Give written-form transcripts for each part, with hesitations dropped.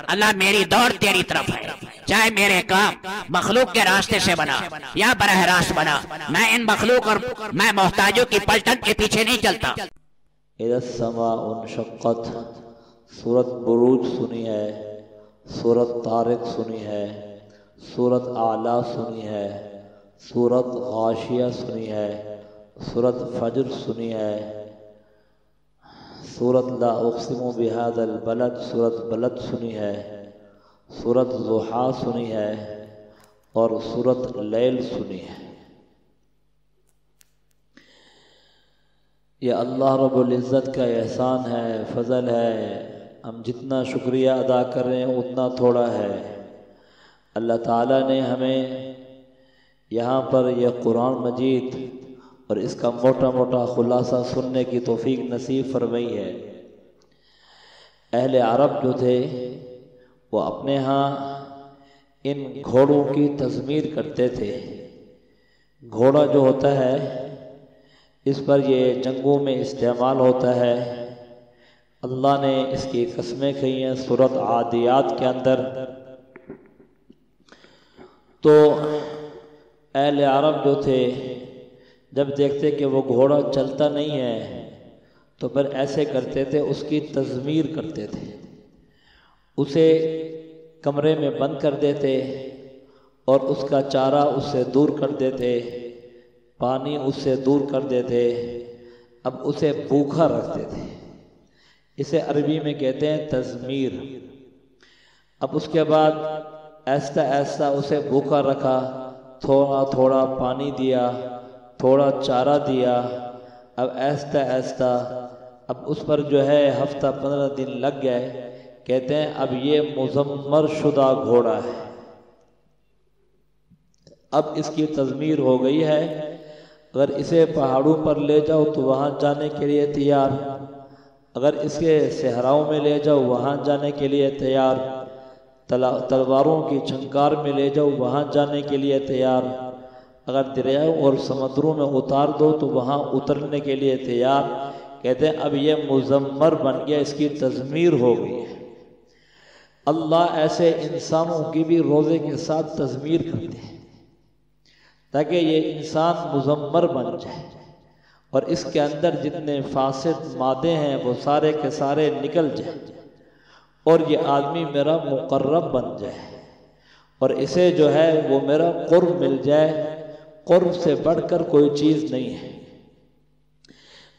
اللہ میری دوڑ تیری طرف ہے، چاہے میرے کام مخلوق کے راستے سے بنا یا براہ راست بنا، میں ان مخلوق اور میں محتاجوں کی پلٹن کے پیچھے نہیں چلتا۔ اذا السماء انشقت، سورت بروج سنی ہے، سورت طارق سنی ہے، سورت اعلیٰ سنی ہے، سورت غاشیہ سنی ہے، سورت فجر سنی ہے، سورت لا اقسم بهذا البلد سورت بلد سنی ہے، سورت ضحیٰ سنی ہے اور سورت لیل سنی ہے۔ یہ اللہ رب العزت کا احسان ہے، فضل ہے، ہم جتنا شکریہ ادا کر رہے ہیں اتنا تھوڑا ہے۔ اللہ تعالیٰ نے ہمیں یہاں پر یہ قرآن مجید اور اس کا موٹا موٹا خلاصہ سننے کی توفیق نصیب فرمائی ہے۔ اہل عرب جو تھے وہ اپنے ہاں ان گھوڑوں کی تزمیر کرتے تھے۔ گھوڑا جو ہوتا ہے اس پر یہ جنگوں میں استعمال ہوتا ہے۔ اللہ نے اس کی قسمیں کہی ہیں سورت عادیات کے اندر۔ تو اہل عرب جو تھے جب دیکھتے کہ وہ گھوڑا چلتا نہیں ہے تو پھر ایسے کرتے تھے، اس کی تزمیر کرتے تھے، اسے کمرے میں بند کر دیتے اور اس کا چارہ اس سے دور کر دیتے، پانی اس سے دور کر دیتے، اب اسے بھوکا رکھتے تھے۔ اسے عربی میں کہتے ہیں تزمیر۔ اب اس کے بعد ایسا ایسا اسے بھوکا رکھا، تھوڑا تھوڑا پانی دیا، تھوڑا چارہ دیا، اب ایسا ایسا اب اس پر جو ہے ہفتہ 15 دن لگ گئے۔ کہتے ہیں اب یہ مزمر شدہ گھوڑا ہے، اب اس کی تزمیر ہو گئی ہے۔ اگر اسے پہاڑوں پر لے جاؤ تو وہاں جانے کے لیے تیار، اگر اس کے صحراؤں میں لے جاؤ وہاں جانے کے لیے تیار، تلواروں کی چھنکار میں لے جاؤ وہاں جانے کے لیے تیار، اگر دریاؤں اور سمندروں میں اتار دو تو وہاں اترنے کے لیے تیار۔ کہتے ہیں اب یہ مزمر بن گیا، اس کی تزمیر ہو گئی ہے۔ اللہ ایسے انسانوں کی بھی روزے کے ساتھ تزمیر کرتے ہیں تاکہ یہ انسان مزمر بن جائے اور اس کے اندر جتنے فاسد مادے ہیں وہ سارے کے سارے نکل جائیں اور یہ آدمی میرا مقرب بن جائے اور اسے جو ہے وہ میرا قرب مل جائے۔ قرب سے بڑھ کر کوئی چیز نہیں ہے۔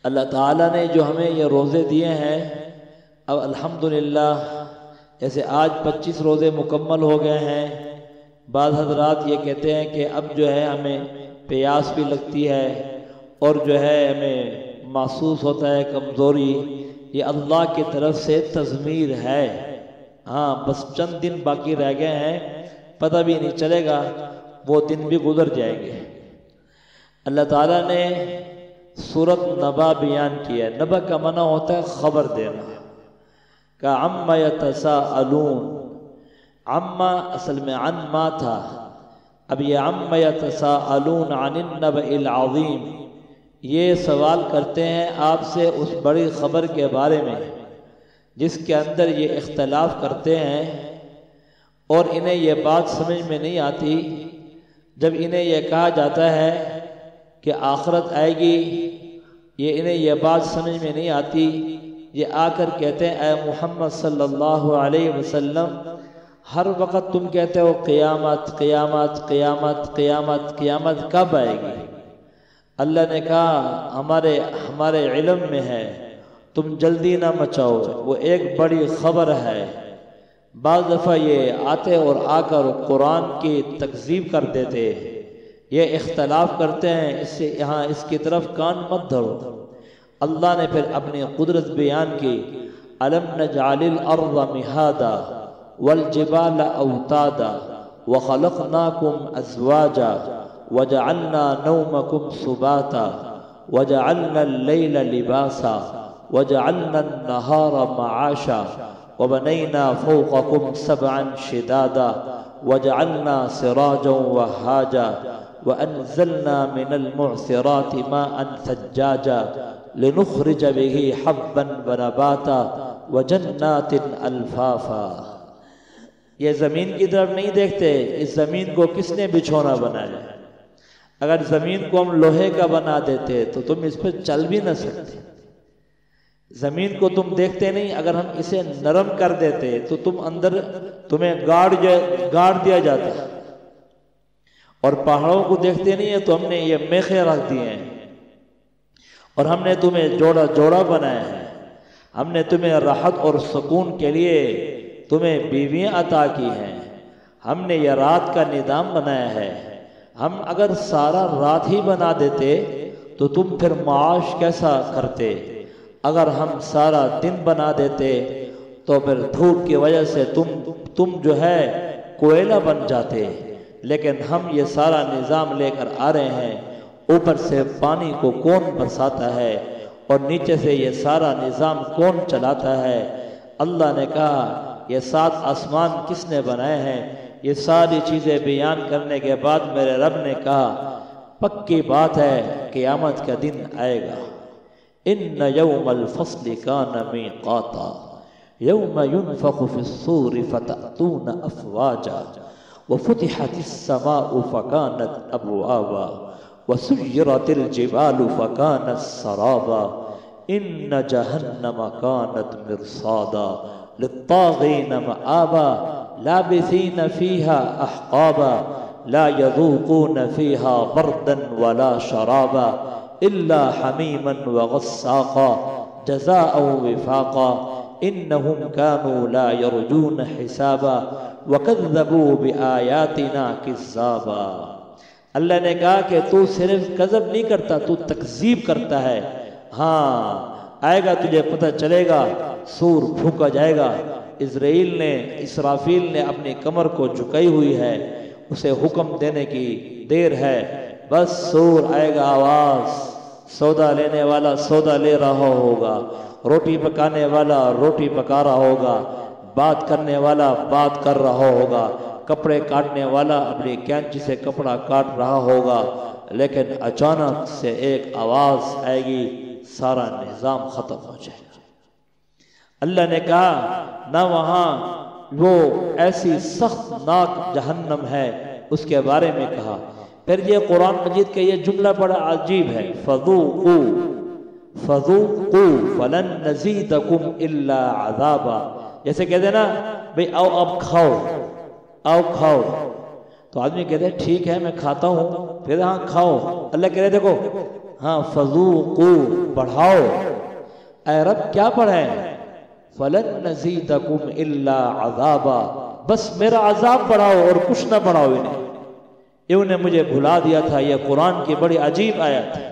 اللہ تعالیٰ نے جو ہمیں یہ روزے دیے ہیں، اب الحمدللہ جیسے آج 25 روزے مکمل ہو گئے ہیں۔ بعض حضرات یہ کہتے ہیں کہ اب جو ہے ہمیں پیاس بھی لگتی ہے اور جو ہے ہمیں محسوس ہوتا ہے کمزوری، یہ اللہ کی طرف سے تزمیر ہے۔ ہاں بس چند دن باقی رہ گئے ہیں، پتہ بھی نہیں چلے گا، وہ دن بھی گزر جائیں گے۔ اللہ تعالیٰ نے سورت نبا بیان کیا ہے۔ نبا کا معنی ہوتا ہے خبر دینا۔ کہ عما یتساءلون، عما اصل میں عن ما تھا، اب یہ عما یتساءلون عن النبأ العظیم، یہ سوال کرتے ہیں آپ سے اس بڑی خبر کے بارے میں جس کے اندر یہ اختلاف کرتے ہیں اور انہیں یہ بات سمجھ میں نہیں آتی۔ جب انہیں یہ کہا جاتا ہے کہ آخرت آئے گی، یہ انہیں یہ بات سمجھ میں نہیں آتی۔ یہ آ کر کہتے ہیں اے محمد صلی اللہ علیہ وسلم، ہر وقت تم کہتے ہو قیامت قیامت قیامت قیامت قیامت کب آئے گی؟ اللہ نے کہا ہمارے علم میں ہے، تم جلدی نہ مچاؤ، وہ ایک بڑی خبر ہے۔ بعض دفعہ یہ آتے اور آ کر قرآن کی تکذیب کر دیتے، یہ اختلاف کرتے ہیں، اس سے یہاں اس کی طرف کان مت دھرو۔ اللہ نے پھر اپنی قدرت بیان کی، أَلَمْ نَجْعَلِ الْأَرْضَ مِهَادًا وَالْجِبَالَ أَوْتَادًا وَخَلَقْنَاكُمْ أَزْوَاجًا وَجَعَلْنَا نَوْمَكُمْ سُبَاتًا وَجَعَلْنَا اللَّيْلَ لِبَاسًا وَجَعَلْنَا النَّهَارَ مَعَاشًا وَبَنَيْنَا فَوْقَكُمْ سَبْعًا شِدَادًا وَجَعَلْنَا سِرَاجًا وَهَّاجًا وَأَنزَلْنَا مِنَ الْمُعْصِرَاتِ مَاءً ثَجَّاجًا لِنُخْرِجَ بِهِ حَبًّا وَنَبَاتًا وَجَنَّاتٍ أَلْفَافًا۔ یہ زمین کی طرف نہیں دیکھتے اس زمین کو کس نے بچھونا بنایا ہے۔ اگر زمین کو ہم لوہے کا بنا دیتے تو تم اس پہ چل بھی نہ سکتے۔ زمین کو تم دیکھتے نہیں، اگر ہم اسے نرم کر دیتے تو تم اندر تمہیں گاڑ دیا جاتا۔ اور پہاڑوں کو دیکھتے نہیں ہے تو ہم نے یہ میخیں رکھ دیے ہیں، اور ہم نے تمہیں جوڑا جوڑا بنایا ہے۔ ہم نے تمہیں راحت اور سکون کے لیے تمہیں بیویاں عطا کی ہیں۔ ہم نے یہ رات کا نظام بنایا ہے۔ ہم اگر سارا رات ہی بنا دیتے تو تم پھر معاش کیسا کرتے؟ اگر ہم سارا دن بنا دیتے تو پھر دھوپ کی وجہ سے تم جو ہے کوئلہ بن جاتے۔ لیکن ہم یہ سارا نظام لے کر آ رہے ہیں۔ اوپر سے پانی کو کون برساتا ہے اور نیچے سے یہ سارا نظام کون چلاتا ہے؟ اللہ نے کہا یہ 7 آسمان کس نے بنائے ہیں؟ یہ ساری چیزیں بیان کرنے کے بعد میرے رب نے کہا پکی بات ہے قیامت کا دن آئے گا۔ ان یوم الفصل کان میقاتا یوم ينفخ في الصور فتأتون افواجا وفتحت السماء فكانت ابوابا وسيرت الجبال فكانت سرابا ان جهنم كانت مرصادا للطاغين مآبا لابثين فيها احقابا لا يذوقون فيها بردا ولا شرابا الا حميما وغساقا جزاء وفاقا انهم كانوا لا يرجون حسابا وكذبوا بآياتنا كذابا۔ اللہ نے کہا کہ تو صرف کذب نہیں کرتا، تو تکذیب کرتا ہے۔ ہاں آئے گا، تجھے پتہ چلے گا، سور پھونکا جائے گا۔ اسرافیل نے اپنی کمر کو جھکائی ہوئی ہے، اسے حکم دینے کی دیر ہے، بس سور آئے گا، آواز، سودا لینے والا سودا لے رہا ہوگا، روٹی پکانے والا روٹی پکا رہا ہوگا، بات کرنے والا بات کر رہا ہوگا، کپڑے کاٹنے والا اپنی کینچی سے کپڑا کاٹ رہا ہوگا، لیکن اچانک سے ایک آواز آئے گی، سارا نظام ختم ہو جائے گا۔ اللہ نے کہا نہ وہاں وہ ایسی سخت ناک جہنم ہے، اس کے بارے میں کہا۔ پھر یہ قرآن مجید کا یہ جملہ بڑا عجیب ہے، فذوقوا فلن نزیدکم الا عذابا۔ جیسے کہتے ہیں نا بھئی آؤ اب کھاؤ، آؤ کھاؤ، تو آدمی کہتے ہیں ٹھیک ہے میں کھاتا ہوں، پھر ہاں کھاؤ۔ اللہ کہہ رہے دیکھو ہاں فذوقوا بڑھاؤ۔ اے رب کیا بڑھائیں؟ فلن نزیدکم الا عذابا، بس میرا عذاب بڑھاؤ اور کچھ نہ بڑھاؤ انہیں۔ انہوں نے مجھے بھلا دیا تھا۔ یہ قرآن کی بڑی عجیب آیت ہے۔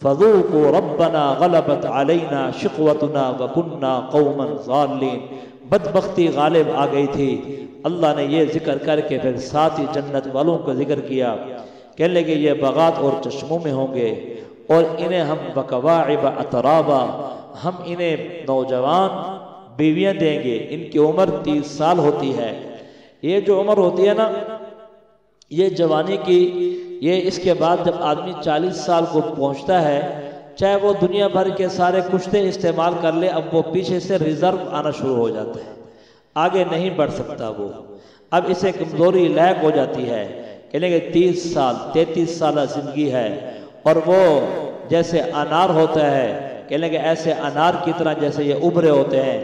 فذوقوا ربنا غلبت علینا شقوتنا وکنا قوما ضالین۔ بدبختی غالب آ گئی تھی۔ اللہ نے یہ ذکر کر کے پھر ساتھ ہی جنت والوں کا ذکر کیا، کہنے لگے یہ بغات اور چشموں میں ہوں گے، اور انہیں ہم بکواعب اترابا، ہم انہیں نوجوان بیویاں دیں گے۔ ان کی عمر 30 سال ہوتی ہے۔ یہ جو عمر ہوتی ہے نا یہ جوانی کی، یہ اس کے بعد جب آدمی 40 سال کو پہنچتا ہے، چاہے وہ دنیا بھر کے سارے کشتے استعمال کر لے، اب وہ پیچھے سے ریزرو آنا شروع ہو جاتا ہے، آگے نہیں بڑھ سکتا وہ، اب اسے کمزوری لاحق ہو جاتی ہے۔ کہنے کہ 30 سال 33 سالہ زندگی ہے، اور وہ جیسے انار ہوتا ہے، کہنے کہ ایسے انار کی طرح جیسے یہ ابھرے ہوتے ہیں،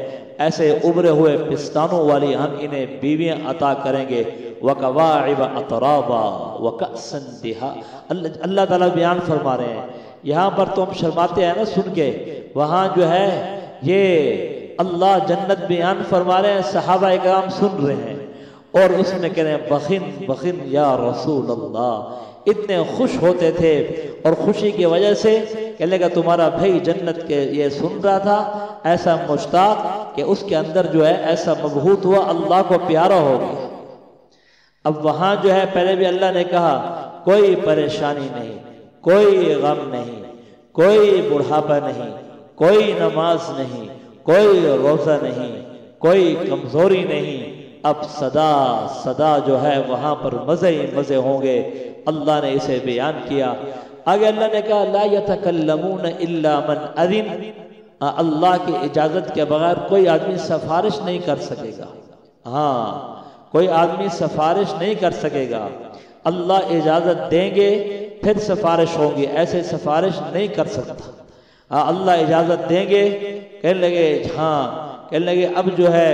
ایسے ابھرے ہوئے پستانوں والی ہم انہیں بیویاں عطا کریں گے۔ وَكَوَاعِبَ أَتْرَابًا وَكَأْسًا دِهَاقًا۔ اللہ تعالیٰ بیان فرما رہے ہیں، یہاں پر تو ہم شرماتے ہیں نا سن کے، وہاں جو ہے یہ اللہ جنت بیان فرما رہے ہیں، صحابہ اکرام سن رہے ہیں، اور اس میں کہہ رہے ہیں بخن بخن یا رسول اللہ۔ اتنے خوش ہوتے تھے، اور خوشی کی وجہ سے کہنے لگا تمہارا بھائی جنت کے یہ سن رہا تھا، ایسا مشتاق کہ اس کے اندر جو ہے ایسا مبہوت ہوا، اللہ کو پیارا ہو گیا۔ اب وہاں جو ہے پہلے بھی اللہ نے کہا کوئی پریشانی نہیں، کوئی غم نہیں، کوئی بڑھاپا نہیں، کوئی نماز نہیں، کوئی روزہ نہیں، کوئی کمزوری نہیں، اب صدا جو ہے وہاں پر مزے ہی مزے ہوں گے۔ اللہ نے اسے بیان کیا۔ آگے اللہ نے کہا لا یتکلمون الا من اذن، اللہ کی اجازت کے بغیر کوئی آدمی سفارش نہیں کر سکے گا۔ ہاں کوئی آدمی سفارش نہیں کر سکے گا، اللہ اجازت دیں گے پھر سفارش ہوگی، ایسے سفارش نہیں کر سکتا۔ اللہ اجازت دیں گے، کہنے لگے ہاں، کہنے لگے اب جو ہے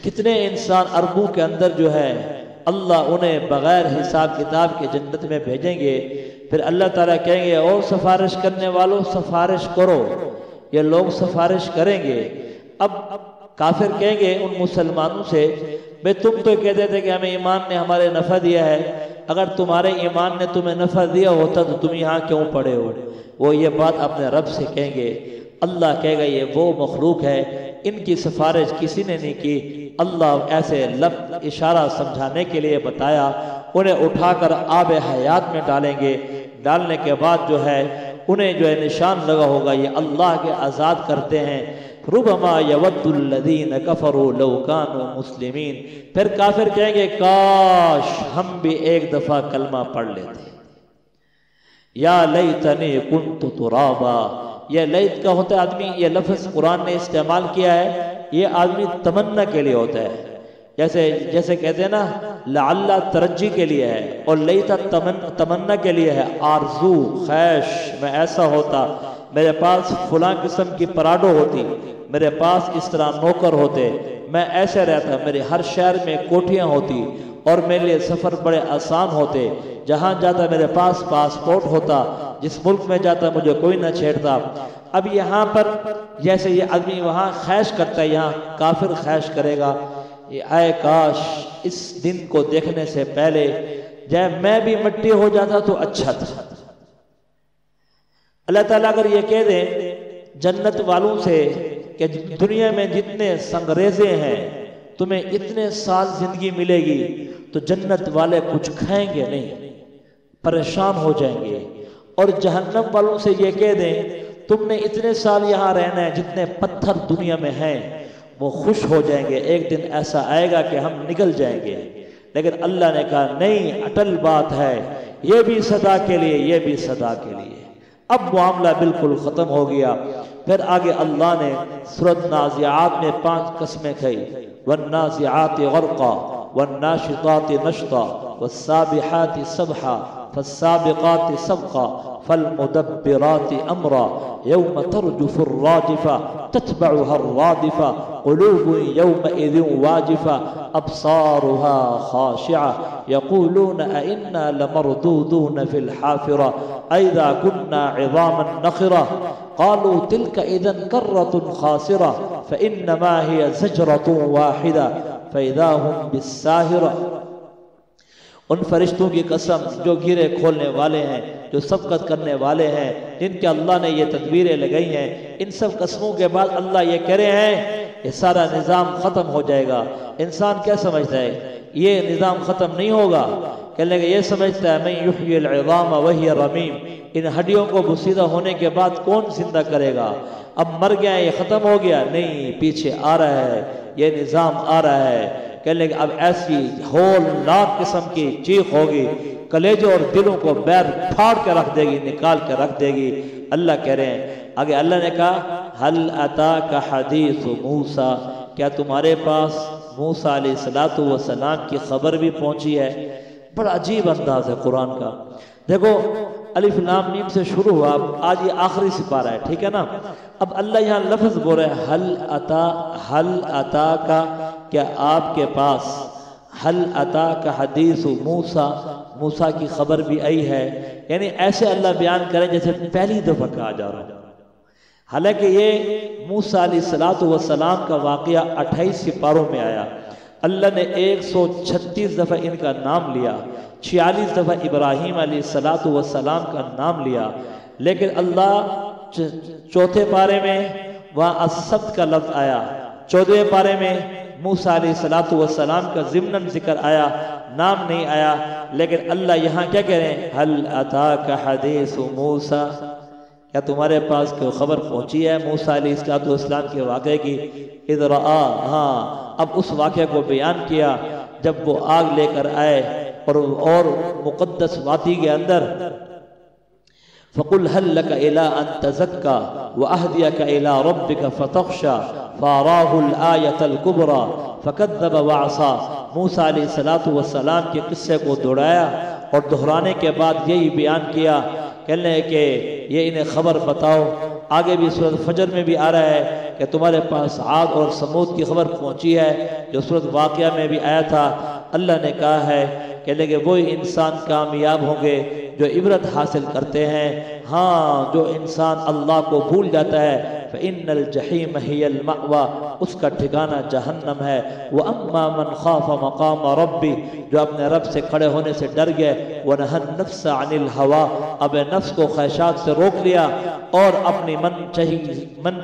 کتنے انسان اربوں کے اندر جو ہے اللہ انہیں بغیر حساب کتاب کے جنت میں بھیجیں گے، پھر اللہ تعالیٰ کہیں گے او سفارش کرنے والوں سفارش کرو، یہ لوگ سفارش کریں گے۔ اب کافر کہیں گے ان مسلمانوں سے بھئی تم تو کہتے تھے کہ ہمیں ایمان نے ہمارے نفع دیا ہے، اگر تمہارے ایمان نے تمہیں نفع دیا ہوتا تو تم یہاں کیوں پڑے ہو؟ وہ یہ بات اپنے رب سے کہیں گے۔ اللہ کہے گا یہ وہ مخلوق ہے، ان کی سفارش کسی نے نہیں کی، اللہ ایسے لفظ اشارہ سمجھانے کے لیے بتایا، انہیں اٹھا کر آب حیات میں ڈالیں گے، ڈالنے کے بعد جو ہے انہیں جو ہے نشان لگا ہوگا یہ اللہ کے آزاد کرتے ہیں۔ ربما یود الذین کفروا لو کانوا مسلمین، پھر کافر کہیں گے کاش ہم بھی ایک دفعہ کلمہ پڑھ لیتے، یا لیتنی کنت ترابا، یہ لیت کا ہوتا ہے آدمی، یہ لفظ قرآن نے استعمال کیا ہے، یہ آدمی تمنا کے لیے ہوتا ہے، جیسے کہتے ہیں نا لعل ترجی کے لیے ہے، اور لیتا تمنا کے لیے ہے، آرزو خواہش میں ایسا ہوتا، میرے پاس فلاں قسم کی پراڈو ہوتی، میرے پاس اس طرح نوکر ہوتے، میں ایسے رہتا، میرے ہر شہر میں کوٹھیاں ہوتی اور میرے لیے سفر بڑے آسان ہوتے، جہاں جاتا میرے پاس پاسپورٹ ہوتا، جس ملک میں جاتا مجھے کوئی نہ چھیڑتا۔ اب یہاں پر جیسے یہ آدمی وہاں خواہش کرتا ہے، یہاں کافر خواہش کرے گا اے کاش اس دن کو دیکھنے سے پہلے جب میں بھی مٹی ہو جاتا تو اچھا تھا۔ اللہ تعالیٰ اگر یہ کہہ دیں جنت والوں سے کہ دنیا میں جتنے سنگریزے ہیں تمہیں اتنے سال زندگی ملے گی، تو جنت والے کچھ کھائیں گے نہیں، پریشان ہو جائیں گے، اور جہنم والوں سے یہ کہہ دیں تم نے اتنے سال یہاں رہنا ہے، جتنے پتھر دنیا میں ہیں وہ خوش ہو جائیں گے، ایک دن ایسا آئے گا کہ ہم نکل جائیں گے۔ لیکن اللہ نے کہا نہیں، اٹل بات ہے، یہ بھی صدا کے لیے، یہ بھی صدا کے لیے۔ اب معاملہ بالکل ختم ہو گیا۔ پھر آگے اللہ نے سورۃ نازعات میں 5 قسمیں کھائی، والنازعات غرقا والناشطات نشطا والسابحات سبحا فالسابقات سبقا فالمدبرات امرا يوم ترجف الراجفة تتبعها الرادفة قلوب يومئذ واجفة أبصارها خاشعة يقولون أئنا لمردودون في الحافرة أئذا كنا عظاما نخرة قالوا تلك إذن كرة خاسرة فإنما هي زجرة واحدة فإذا هم بالساهرة۔ ان فرشتوں کی قسم جو گھیرے کھولنے والے ہیں، جو سبقت کرنے والے ہیں، جن کے اللہ نے یہ تدبیریں لگائی ہیں، ان سب قسموں کے بعد اللہ یہ کہہ رہے ہیں یہ سارا نظام ختم ہو جائے گا۔ انسان کیا سمجھتا ہے یہ نظام ختم نہیں ہوگا؟ کہنے لگے یہ سمجھتا ہے من یحیی العظام وہی رمیم، ان ہڈیوں کو بسیدہ ہونے کے بعد کون زندہ کرے گا؟ اب مر گیا یہ ختم ہو گیا؟ نہیں، پیچھے آ رہا ہے، یہ نظام آ رہا ہے۔ کہنے لگے اب ایسی ہولناک قسم کی چیخ ہوگی، کلیجوں اور دلوں کو بیر پھاڑ کے رکھ دے گی، نکال کے رکھ دے گی۔ اللہ کہہ رہے ہیں آگے، اللہ نے کہا هل اتاک حدیث موسیٰ، کیا تمہارے پاس موسیٰ علیہ السلام کی خبر بھی پہنچی ہے؟ بڑا عجیب انداز ہے قرآن کا۔ دیکھو الف لام میم سے شروع ہوا، آج یہ آخری سپارہ ہے، ٹھیک ہے نا؟ اب اللہ یہاں لفظ بول رہے ہیں حل اتا کا، کیا آپ کے پاس حل اتا کا حدیث موسیٰ، موسیٰ کی خبر بھی آئی ہے؟ یعنی ایسے اللہ بیان کریں جیسے پہلی دفعہ کہا جا رہا ہے۔ حالانکہ یہ موسیٰ علیہ السلام کا واقعہ 28 سپاروں میں آیا، اللہ نے 136 دفعہ ان کا نام لیا، 46 دفعہ ابراہیم علیہ السلام کا نام لیا، لیکن اللہ چوتھے پارے میں وہاں السبت کا لفظ آیا، 14ویں پارے میں موسیٰ علیہ السلام کا ضمناً ذکر آیا، نام نہیں آیا۔ لیکن اللہ یہاں کیا کہہ رہے ہیں؟ هل اتاک حدیث موسیٰ، کیا تمہارے پاس کوئی خبر پہنچی ہے موسیٰ علیہ السلام کے واقعے کی؟ اذ رآ، ہاں اب اس واقعے کو بیان کیا جب وہ آگ لے کر آئے اور مقدس وادی کے اندر فَقُلْ هَلْ لَكَ إِلَىٰ أَن تَزَكَّىٰ وَأَهْدِيَكَ إِلَىٰ رَبِّكَ فَتَخْشَىٰ فَأَرَاهُ الْآيَةَ الْكُبْرَىٰ فکذب وعصا، موسیٰ علیہ السلام کے قصے کو دوہرایا اور دہرانے کے بعد یہی بیان کیا، کہنے کہ یہ انہیں خبر بتاؤ۔ آگے بھی سورۃ فجر میں بھی آ رہا ہے کہ تمہارے پاس عاد اور سمود کی خبر پہنچی ہے، جو سورۃ واقعہ میں بھی آیا تھا۔ اللہ نے کہا ہے کہ وہی انسان کامیاب ہوں گے جو عبرت حاصل کرتے ہیں۔ ہاں، جو انسان اللہ کو بھول جاتا ہے فَإِنَّ الْجَحِيمَ هِيَ الْمَأْوَى، اس کا ٹھکانہ جہنم ہے۔ وَأَمَّا مَنْ خَافَ مَقَامَ رَبِّ، جو اپنے رب سے کھڑے ہونے سے ڈر گئے، وَنَهَى النَّفْسَ عَنِ الْهَوَىٰ، اب نفس کو خواہشات سے روک لیا اور اپنی من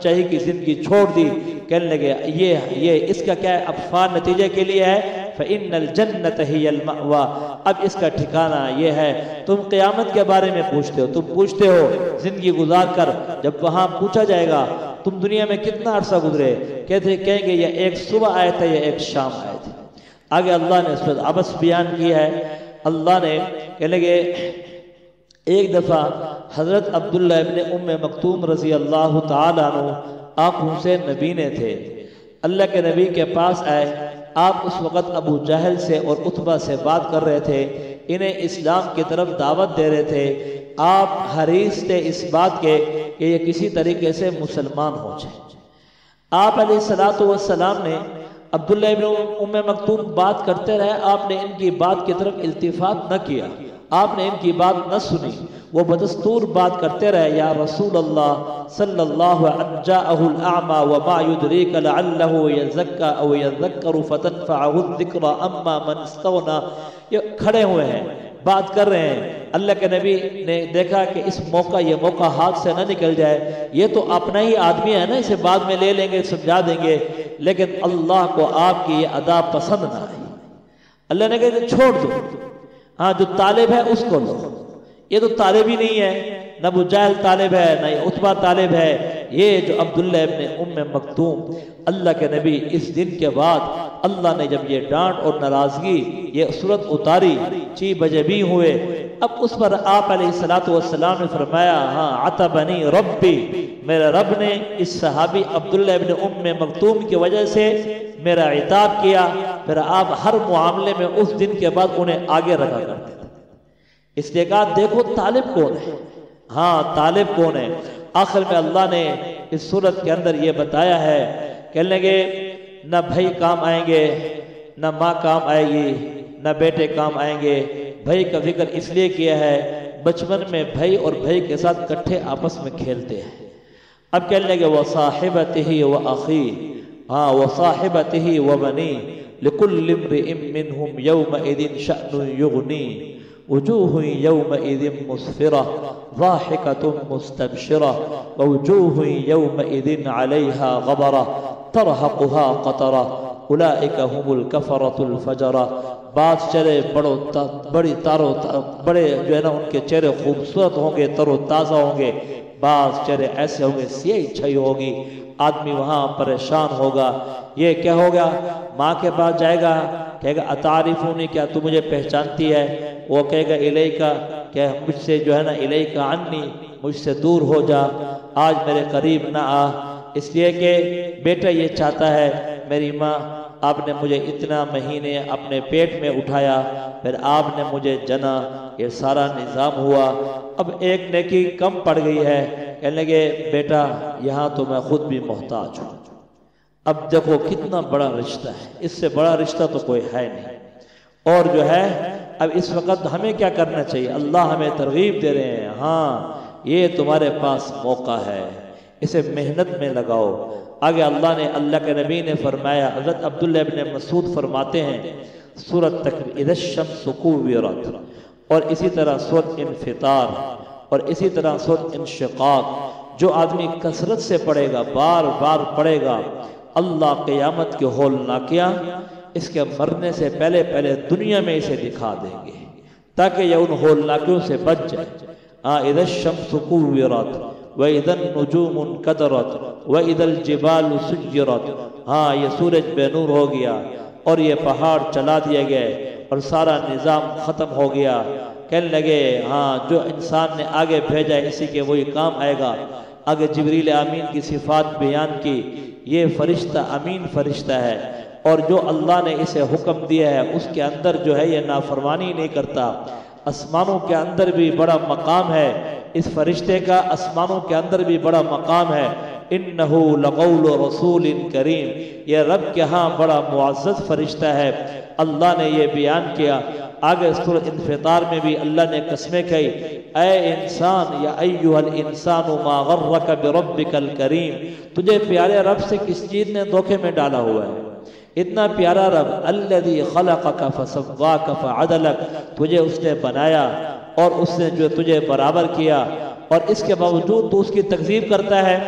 چاہی کی زندگی چھوڑ دی، کہنے لگے یہ اس کا کیا افعال نتیجے کے لیے ہے، فَإِنَّ الْجَنَّةَ هِيَ الْمَأْوَىٰ، اب اس کا ٹھکانہ یہ ہے۔ تم قیامت کے بارے میں پوچھتے ہو زندگی گزار کر، جب وہاں پوچھا جائے گا تم دنیا میں کتنا عرصہ گزرے، کہیں گے یہ ایک صبح آئے تھے، یہ ایک شام آئے تھے۔ آگے اللہ نے سورۃ عبس بیان کی ہے، اللہ نے کہنے لگے ایک دفعہ حضرت عبداللہ ابن ام مکتوم رضی اللہ تعالیٰ عنہ آنکھوں سے نبی نے تھے، اللہ کے نبی کے پاس آئے۔ آپ اس وقت ابو جہل سے اور عتبہ سے بات کر رہے تھے، انہیں اسلام کی طرف دعوت دے رہے تھے۔ آپ حریص تھے اس بات کے کہ یہ کسی طریقے سے مسلمان ہو جائے۔ آپ علیہ السلام نے عبداللہ ابن ام مکتوم بات کرتے رہے، آپ نے ان کی بات کی طرف التفات نہ کیا، آپ نے ان کی بات نہ سنی، وہ بدستور بات کرتے رہے، یا رسول اللہ صلی اللہ علیہ جاءہ الاعمى وما يدریک لعلہ یزکا او یذکر فتنفعہ الذکر اما من استغنى، یہ کھڑے ہوئے ہیں بات کر رہے ہیں۔ اللہ کے نبی نے دیکھا کہ یہ موقع ہاتھ سے نہ نکل جائے، یہ تو اپنا ہی آدمی ہے نا، اسے بعد میں لے لیں گے، سمجھا دیں گے، لیکن اللہ کو آپ کی یہ ادا پسند نہ آئی۔ اللہ نے کہا چھوڑ دو، ہاں جو طالب ہے اس کو لو، یہ تو طالب ہی نہیں ہے، نہ ابو جہل طالب ہے نہ یہ عتبہ طالب ہے، یہ جو عبداللہ ابن ام مکتوم۔ اللہ کے نبی اس دن کے بعد اللہ نے جب یہ ڈانٹ اور ناراضگی یہ صورت اتاری، 6 بجے بھی ہوئے، اب اس پر آپ علیہ السلام نے فرمایا، ہاں عتبنی ربی، میرے رب نے اس صحابی عبداللہ ابن ام مکتوم کی وجہ سے میرا عتاب کیا۔ پھر آپ ہر معاملے میں اس دن کے بعد انہیں آگے رکھا کرتے تھے، اس لیے کہا دیکھو طالب کون ہے، ہاں طالب کون ہے۔ آخر میں اللہ نے اس صورت کے اندر یہ بتایا ہے، کہنے لگے نہ بھائی کام آئیں گے، نہ ماں کام آئے گی، نہ بیٹے کام آئیں گے۔ بھائی کا ذکر اس لیے کیا ہے، بچپن میں بھائی اور بھائی کے ساتھ کٹھے آپس میں کھیلتے ہیں۔ اب کہنے لگے وَصَاحِبَتِهِ وَأَخِيهِ، ہاں وَصَاحِبَتِهِ وَبَنِيهِ لِكُلِّ امْرِئٍ مِّنْهُمْ يَوْمَئِذٍ شَأْنٌ يُغْنِيهِ وجوه يومئذ مسفرة ضاحكة مستبشرة ووجوه يومئذ عليها غبرة ترهقها قترة اولئك هم الكفرة الفجرة۔ بعض چہرے بڑے جو ہے نا ان کے چہرے خوبصورت ہوں گے، تر و تازہ ہوں گے، بعض چہرے ایسے ہوں گے سیاہی چھائی ہوگی، آدمی وہاں پریشان ہوگا۔ یہ کیا ہوگا، ماں کے پاس جائے گا، کہے گا اتعارفونی، کیا تو مجھے پہچانتی ہے؟ وہ کہے گا الیکا، کہ مجھ سے جو ہے نا الیکا عنی، مجھ سے دور ہو جا، آج میرے قریب نہ آ۔ اس لیے کہ بیٹا یہ چاہتا ہے میری ماں آپ نے مجھے اتنا مہینے اپنے پیٹ میں اٹھایا، پھر آپ نے مجھے جنا، یہ سارا نظام ہوا، اب ایک نیکی کم پڑ گئی ہے۔ کہنے لگے بیٹا یہاں تو میں خود بھی محتاج ہوں۔ اب دیکھو کتنا بڑا رشتہ ہے، اس سے بڑا رشتہ تو کوئی ہے نہیں۔ اور جو ہے اب اس وقت ہمیں کیا کرنا چاہیے، اللہ ہمیں ترغیب دے رہے ہیں، ہاں یہ تمہارے پاس موقع ہے، اسے محنت میں لگاؤ۔ آگے اللہ کے نبی نے فرمایا، حضرت عبداللہ ابن مسعود فرماتے ہیں سورۃ تکویر اذا الشمس کورت، اور اسی طرح سورۃ انفطار، اور اسی طرح سورۃ انشقاق، جو آدمی کثرت سے پڑھے گا، بار بار پڑھے گا، اللہ قیامت کے ہولناکیاں اس کے مرنے سے پہلے دنیا میں اسے دکھا دیں گے تاکہ یہ ان ہولناکیوں سے بچ جائے۔ اذا الشمس کورت وَإِذَا النُّجُومُ انْكَدَرَتْ وَإِذَا الْجِبَالُ سُجِّرَتْ، ہاں یہ سورج بے نور ہو گیا اور یہ پہاڑ چلا دیے گئے اور سارا نظام ختم ہو گیا۔ کہنے لگے ہاں جو انسان نے آگے بھیجا اسی کے وہی کام آئے گا۔ آگے جبریل امین کی صفات بیان کی، یہ فرشتہ امین فرشتہ ہے، اور جو اللہ نے اسے حکم دیا ہے اس کے اندر جو ہے یہ نافرمانی نہیں کرتا۔ آسمانوں کے اندر بھی بڑا مقام ہے اس فرشتے کا، آسمانوں کے اندر بھی بڑا مقام ہے۔ انہو لقول رسول کریم، یہ رب کے ہاں بڑا معزز فرشتہ ہے۔ اللہ نے یہ بیان کیا۔ آگے سورۃ انفطار میں بھی اللہ نے قسمیں کہی، اے انسان یا ایھا الانسان ما غرک بربک الکریم، تجھے پیارے رب سے کس چیز نے دھوکے میں ڈالا ہوا ہے؟ اتنا پیارا رب، الذی خلقک فسواک فعدلک، تجھے اس نے بنایا اور اس نے جو تجھے برابر کیا، اور اس کے باوجود تو اس کی تکذیب کرتا ہے۔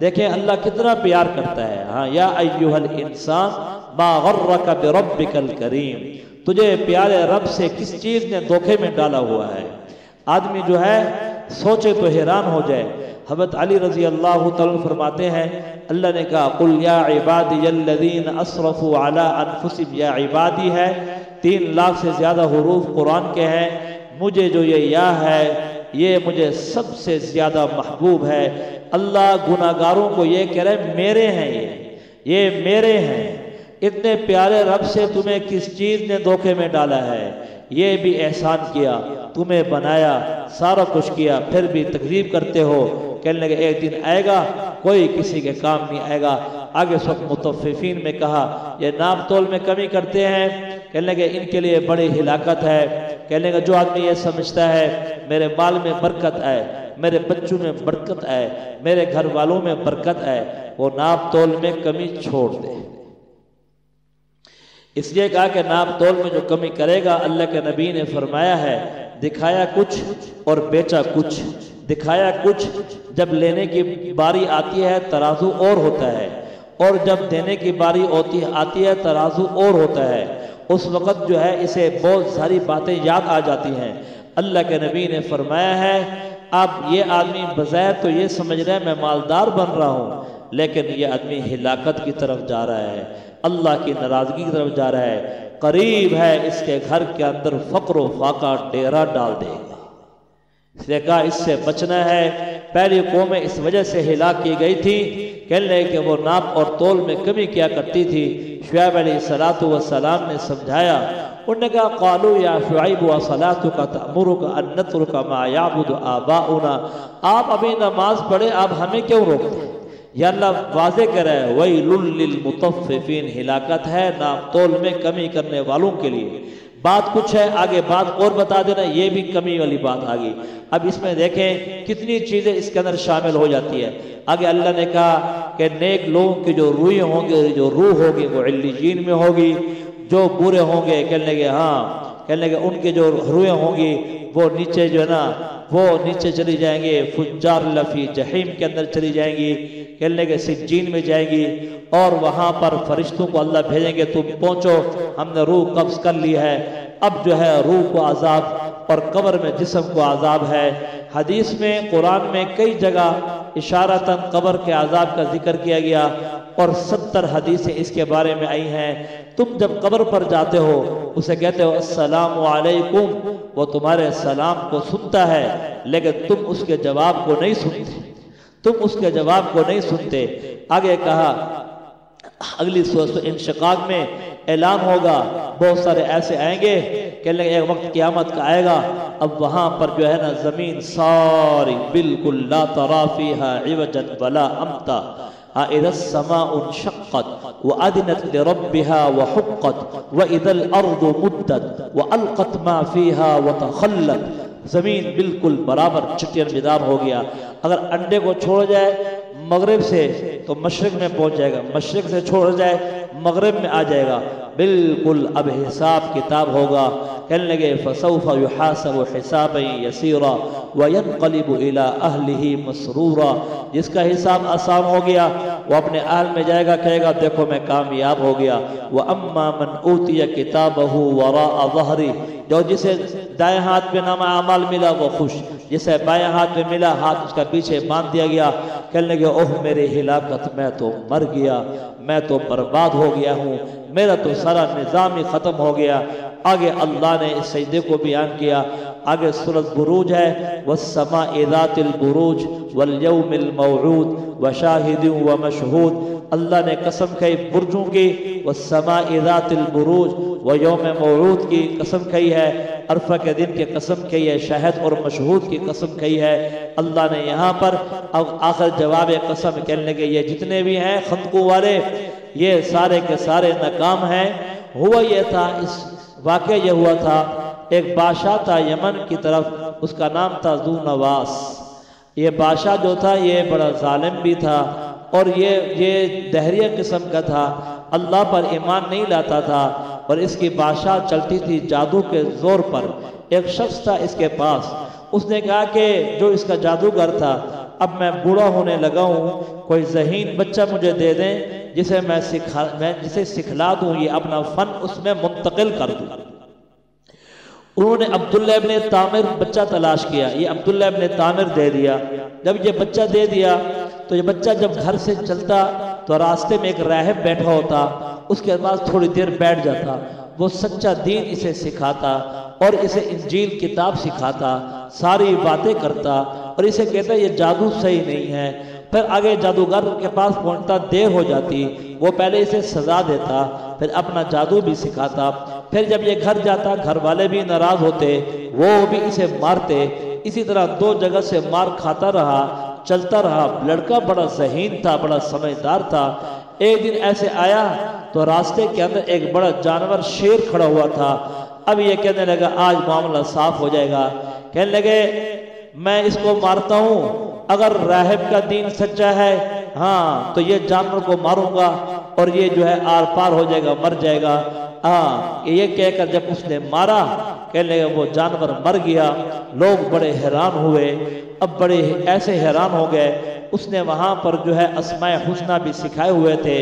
دیکھیں اللہ کتنا پیار کرتا ہے۔ ہاں، یا ایھا الانسان ما غرک بربک الکریم، تجھے پیارے رب سے کس چیز نے دھوکے میں ڈالا ہوا ہے؟ آدمی جو ہے سوچے تو حیران ہو جائے۔ حضرت علی رضی اللہ تعالیٰ فرماتے ہیں، اللہ نے کہا قل یا عبادی الذین اسرفوا علی انفسہم، یا عبادی ہے 3 لاکھ سے زیادہ حروف قرآن کے ہیں، مجھے جو یہ یا ہے یہ مجھے سب سے زیادہ محبوب ہے۔ اللہ گناہگاروں کو یہ کہہ رہے میرے ہیں، یہ میرے ہیں۔ اتنے پیارے رب سے تمہیں کس چیز نے دھوکے میں ڈالا ہے؟ یہ بھی احسان کیا، تمہیں بنایا، سارا کچھ کیا، پھر بھی تکذیب کرتے ہو۔ کہنے لگے ایک دن آئے گا کوئی کسی کے کام نہیں آئے گا۔ آگے سب مطففین میں کہا یہ ناپ تول میں کمی کرتے ہیں، کہنے لگے ان کے لیے بڑی ہلاکت ہے۔ کہنے لگے جو آدمی یہ سمجھتا ہے میرے مال میں برکت آئے، میرے بچوں میں برکت آئے، میرے گھر والوں میں برکت آئے، وہ ناپ تول میں کمی چھوڑ دے۔ اس لیے کہا کہ ناپ تول میں جو کمی کرے گا، اللہ کے نبی نے فرمایا ہے دکھایا کچھ اور بیچا کچھ۔ دکھایا کچھ، جب لینے کی باری آتی ہے ترازو اور ہوتا ہے، اور جب دینے کی باری آتی ہے ترازو اور ہوتا ہے۔ اس وقت جو ہے اسے بہت ساری باتیں یاد آ جاتی ہیں۔ اللہ کے نبی نے فرمایا ہے اب یہ آدمی بظاہر تو یہ سمجھ رہا ہے میں مالدار بن رہا ہوں، لیکن یہ آدمی ہلاکت کی طرف جا رہا ہے، اللہ کی ناراضگی کی طرف جا رہا ہے۔ قریب ہے اس کے گھر کے اندر فقر و فاقہ ڈیرا ڈال دے گا۔ اس نے کہا اس سے بچنا ہے۔ پہلی قومیں اس وجہ سے ہلاک کی گئی تھی، کہنے لگے کہ وہ ناپ اور تول میں کمی کیا کرتی تھی۔ شعیب علیہ السلام نے سمجھایا، انہوں نے کہا قالوا یا شعیب وصلاتک تأمرک ان نترک ما یعبد آباؤنا، آپ ابھی نماز پڑھے آپ ہمیں کیوں روکتے ہیں؟ یا اللہ واضح کر رہا ہے ویل للمطففین، ہلاکت ہے ناپ تول میں کمی کرنے والوں کے لیے۔ بات کچھ ہے، آگے بات اور بتا دینا، یہ بھی کمی والی بات آگئی۔ اب اس میں دیکھیں کتنی چیزیں اس کے اندر شامل ہو جاتی ہے۔ آگے اللہ نے کہا کہ نیک لوگوں کی جو روحیں ہوں گے، جو روح ہوگی وہ علیین میں ہوگی، جو برے ہوں گے کہنے لگے کہنے لگے ان کے جو روحیں ہوں گی وہ نیچے جو ہے نا وہ نیچے چلی جائیں گے، فجار لفی جہیم کے اندر چلی جائیں گی، کہنے لگے سجین میں جائیں گی، اور وہاں پر فرشتوں کو اللہ بھیجیں گے تم پہنچو، ہم نے روح قبض کر لی ہے، اب جو ہے روح کو عذاب اور قبر میں جسم کو عذاب ہے۔ حدیث میں قرآن میں کئی جگہ اشارتاً قبر کے عذاب کا ذکر کیا گیا، اور 70 حدیثیں اس کے بارے میں آئی ہیں۔ تم جب قبر پر جاتے ہو اسے کہتے ہو السلام علیکم، وہ تمہارے سلام کو سنتا ہے لیکن تم اس کے جواب کو نہیں سنتے، تم اس کے جواب کو نہیں سنتے۔ آگے کہا اگلی سورۃ انشقاق میں اعلان ہوگا، بہت سارے ایسے آئیں گے کہ ایک وقت قیامت کا آئے گا، اب وہاں پر جو ہے نا زمین ساری بالکل لا ترا فیہا عوجا ولا امتا، اذا السماء انشقت وأذنت لربها وحقت وإذا الأرض مدت وألقت ما فيها وتخلت، زمین بالکل برابر چٹیاں بیدار ہو گیا۔ اگر انڈے کو چھوڑ جائے مغرب سے تو مشرق میں پہنچ جائے گا، مشرق سے چھوڑ جائے مغرب میں آ جائے گا، بالکل اب حساب کتاب ہوگا۔ کہنے لگے فسوف يحاسب حسابا يسيرا وينقلب الى اهله مسرورا، جس کا حساب آسان ہو گیا وہ اپنے اہل میں جائے گا، کہے گا دیکھو میں کامیاب ہو گیا۔ واما من اوتی کتابه وراء ظهره، جو جسے دائیں ہاتھ پہ نامہ اعمال ملا وہ خوش، جسے بائیں ہاتھ پہ ملا ہاتھ اس کا پیچھے باندھ دیا گیا، کہنے لگے اوہ میری ہلاکت، میں تو مر گیا، میں تو برباد ہو گیا ہوں، میرا تو سارا نظام ہی ختم ہو گیا۔ آگے اللہ نے اس سجدے کو بیان کیا. آگے سورۃ بروج ہے، والسماء ذات البروج والیوم الموعود وشاہد ومشہود. اللہ نے قسم کھائی برجوں کی، والسماء ذات البروج و یوم موعود کی قسم کھائی ہے، عرفہ کے دن کی قسم کھائی ہے، شاہد اور مشہود کی قسم کھائی ہے. اللہ نے یہاں پر آخر جواب قسم کہنے لگے یہ جتنے بھی ہیں خندقوں والے یہ سارے کے سارے ناکام ہیں. ہوا یہ تھا، اس واقعہ یہ ہوا تھا، ایک بادشاہ تھا یمن کی طرف، اس کا نام تھا ذو نواس. یہ بادشاہ جو تھا یہ بڑا ظالم بھی تھا اور یہ دہریہ قسم کا تھا، اللہ پر ایمان نہیں لاتا تھا اور اس کی بادشاہ چلتی تھی جادو کے زور پر. ایک شخص تھا اس کے پاس، اس نے کہا کہ جو اس کا جادوگر تھا اب میں بوڑھا ہونے لگا ہوں، کوئی ذہین بچہ مجھے دے دیں جسے میں جسے سکھلا دوں، یہ اپنا فن اس میں منتقل کر دوں. انہوں نے عبداللہ ابن تامر بچہ تلاش کیا، یہ عبداللہ ابن تامر دے دیا. جب یہ بچہ دے دیا تو یہ بچہ جب گھر سے چلتا تو راستے میں ایک راہب بیٹھا ہوتا، اس کے بعد تھوڑی دیر بیٹھ جاتا، وہ سچا دین اسے سکھاتا اور اسے انجیل کتاب سکھاتا، ساری باتیں کرتا اور اسے کہتا یہ جادو صحیح نہیں ہے. پھر آگے جادوگر کے پاس پہنچتا، دیر ہو جاتی، وہ پہلے اسے سزا دیتا، پھر اپنا جادو بھی سکھاتا. پھر جب یہ گھر جاتا گھر والے بھی ناراض ہوتے، وہ بھی اسے مارتے. اسی طرح 2 جگہ سے مار کھاتا رہا، چلتا رہا. لڑکا بڑا ذہین تھا، بڑا سمجھدار تھا. ایک دن ایسے آیا تو راستے کے اندر ایک بڑا جانور شیر کھڑا ہوا تھا. اب یہ کہنے لگا آج معاملہ صاف ہو جائے گا. کہنے لگے میں اس کو مارتا ہوں، اگر راہب کا دین سچا ہے ہاں تو یہ جانور کو ماروں گا اور یہ جو ہے آر پار ہو جائے گا، مر جائے گا. یہ کہہ کر جب اس نے مارا، کہنے لگا وہ جانور مر گیا. لوگ بڑے حیران ہوئے، اب بڑے ایسے حیران ہو گئے. اس نے وہاں پر جو ہے اسماء حسنہ بھی سکھائے ہوئے تھے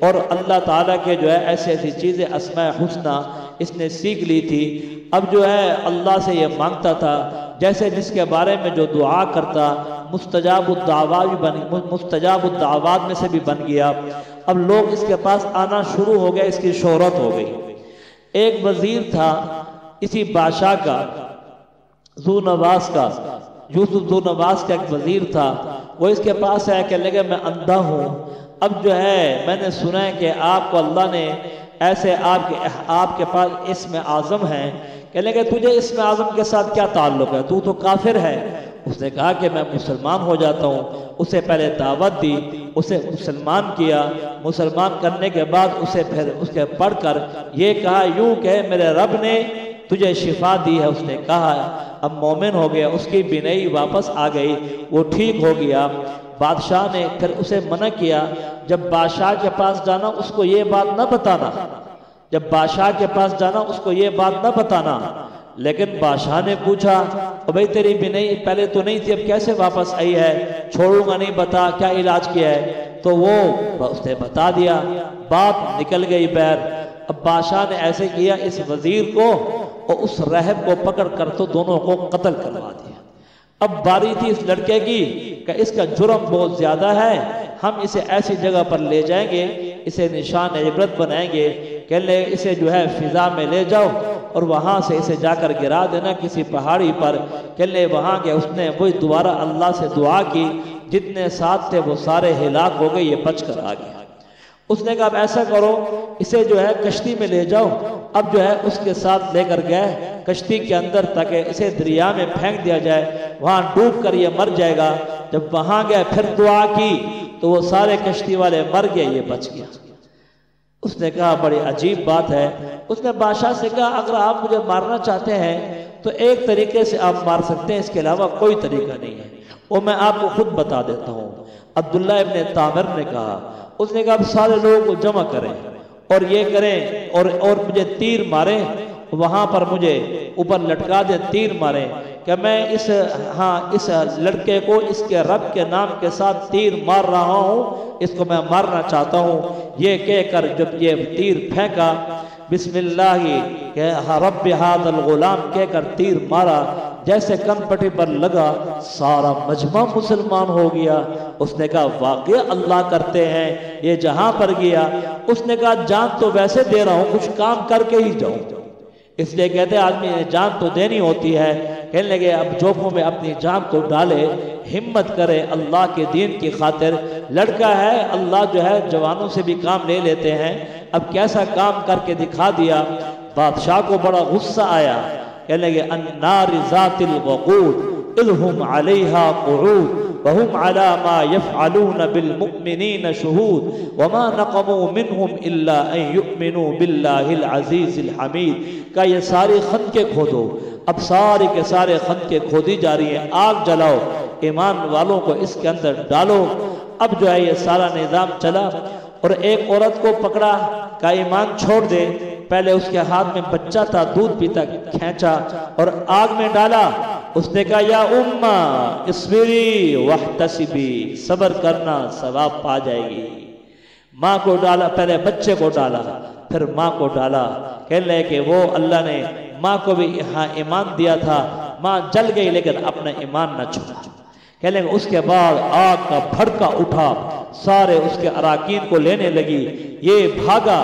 اور اللہ تعالیٰ کے جو ہے ایسی ایسی چیزیں اسماء حسنہ اس نے سیکھ لی تھی. اب جو ہے اللہ سے یہ مانگتا تھا جیسے جس کے بارے میں جو دعا کرتا مستجاب الدعوات میں سے بھی بن گیا. اب لوگ اس کے پاس آنا شروع ہو گئے، اس کی شہرت ہو گئی. ایک وزیر تھا اسی بادشاہ کا، ذو نواس کا، یوسف ذو نواس کا ایک وزیر تھا. وہ اس کے پاس آیا کہ لگے میں اندھا ہوں، اب جو ہے میں نے سنا ہے کہ آپ کو اللہ نے ایسے آپ کے پاس اسم اعظم ہے، کہ لگے تجھے اسم اعظم کے ساتھ کیا تعلق ہے، تو کافر ہے. اس نے کہا کہ میں مسلمان ہو جاتا ہوں. اسے پہلے دعوت دی، اسے مسلمان کیا. مسلمان کرنے کے بعد اسے پھر اس کے پڑھ کر یہ کہا یوں کہ میرے رب نے تجھے شفا دی ہے. اس نے کہا اب مومن ہو گیا، اس کی بینائی واپس آ گئی، وہ ٹھیک ہو گیا. بادشاہ نے پھر اسے منع کیا جب بادشاہ کے پاس جانا اس کو یہ بات نہ بتانا، جب بادشاہ کے پاس جانا اس کو یہ بات نہ بتانا. لیکن بادشاہ نے پوچھا بھائی تیری بینائی پہلے تو نہیں تھی، اب کیسے واپس آئی ہے؟ چھوڑوں گا نہیں، بتا کیا علاج کیا ہے. تو وہ اس نے بتا دیا، بات نکل گئی بیر. اب بادشاہ نے ایسے کیا اس وزیر کو اور اس راہب کو پکڑ کر تو دونوں کو قتل کروا دیا. اب باری تھی اس لڑکے کی کہ اس کا جرم بہت زیادہ ہے، ہم اسے ایسی جگہ پر لے جائیں گے، اسے نشان عبرت بنائیں گے، کہ لے اسے جو ہے فضا میں لے جاؤ اور وہاں سے اسے جا کر گرا دینا کسی پہاڑی پر. کہ لے وہاں کے اس نے وہی دوبارہ اللہ سے دعا کی، جتنے ساتھ تھے وہ سارے ہلاک ہو گئے، یہ بچ کر آ گیا. اس نے کہا اب ایسا کرو اسے جو ہے کشتی میں لے جاؤ. اب جو ہے اس کے ساتھ لے کر گئے کشتی کے اندر تاکہ اسے دریا میں پھینک دیا جائے، وہاں ڈوب کر یہ مر جائے گا. جب وہاں گئے پھر دعا کی تو وہ سارے کشتی والے مر گئے، یہ بچ گیا. اس نے کہا بڑی عجیب بات ہے. اس نے بادشاہ سے کہا اگر آپ مجھے مارنا چاہتے ہیں تو ایک طریقے سے آپ مار سکتے ہیں، اس کے علاوہ کوئی طریقہ نہیں ہے، وہ میں آپ کو خود بتا دیتا ہوں. عبداللہ ابن تامر نے کہا، اس نے کہا اب سارے لوگوں کو جمع کریں اور یہ کریں اور مجھے تیر ماریں، وہاں پر مجھے اوپر لٹکا دیں، تیر ماریں کہ میں اس لڑکے کو اس کے رب کے نام کے ساتھ تیر مار رہا ہوں، اس کو میں مارنا چاہتا ہوں. یہ کہہ کر جب یہ تیر پھینکا بسم اللہ کہ رب ھذا الغلام کہہ کر تیر مارا، جیسے کن پٹی پر لگا سارا مجمع مسلمان ہو گیا. اس نے کہا واقعی اللہ کرتے ہیں. یہ جہاں پر گیا اس نے کہا جان تو ویسے دے رہا ہوں، کچھ کام کر کے ہی جاؤں. اس لیے کہتے ہیں آدمی جان تو دینی ہوتی ہے، کہنے لگے اب جوکھوں میں اپنی جان تو ڈالے، ہمت کرے اللہ کے دین کی خاطر۔ لڑکا ہے، اللہ جو ہے جوانوں سے بھی کام لے لیتے ہیں، اب کیسا کام کر کے دکھا دیا۔ بادشاہ کو بڑا غصہ آیا، کہنے لگے النار ذات الوقود اذ ہم علیہا قعود وهم على ما يفعلون بالمؤمنين شهود وما نقموا منهم الا ان يؤمنوا بالله العزيز الحميد۔ کہ یہ ساری خندقیں کھودو، اب سارے کے سارے خندقیں کھودی جا رہی ہیں، آگ جلاؤ، ایمان والوں کو اس کے اندر ڈالو۔ اب جو ہے یہ سارا نظام چلا، اور ایک عورت کو پکڑا کہ ایمان چھوڑ دے، پہلے اس کے ہاتھ میں بچہ تھا، دودھ پیتا، کھینچا اور آگ میں ڈالا۔ اس نے کہا یا امہ اصبری واحتسبی، صبر کرنا ثواب پا جائے گی۔ ماں کو ڈالا، پہلے بچے کو ڈالا، پھر ماں کو ڈالا۔ کہنے لگے کہ وہ اللہ نے ماں کو بھی ایمان دیا تھا، ماں جل گئی لیکن اپنا ایمان نہ چھوڑا۔ کہنے لگے اس کے بعد آگ کا بھڑکا اٹھا، سارے اس کے اراکین کو لینے لگی، یہ بھاگا،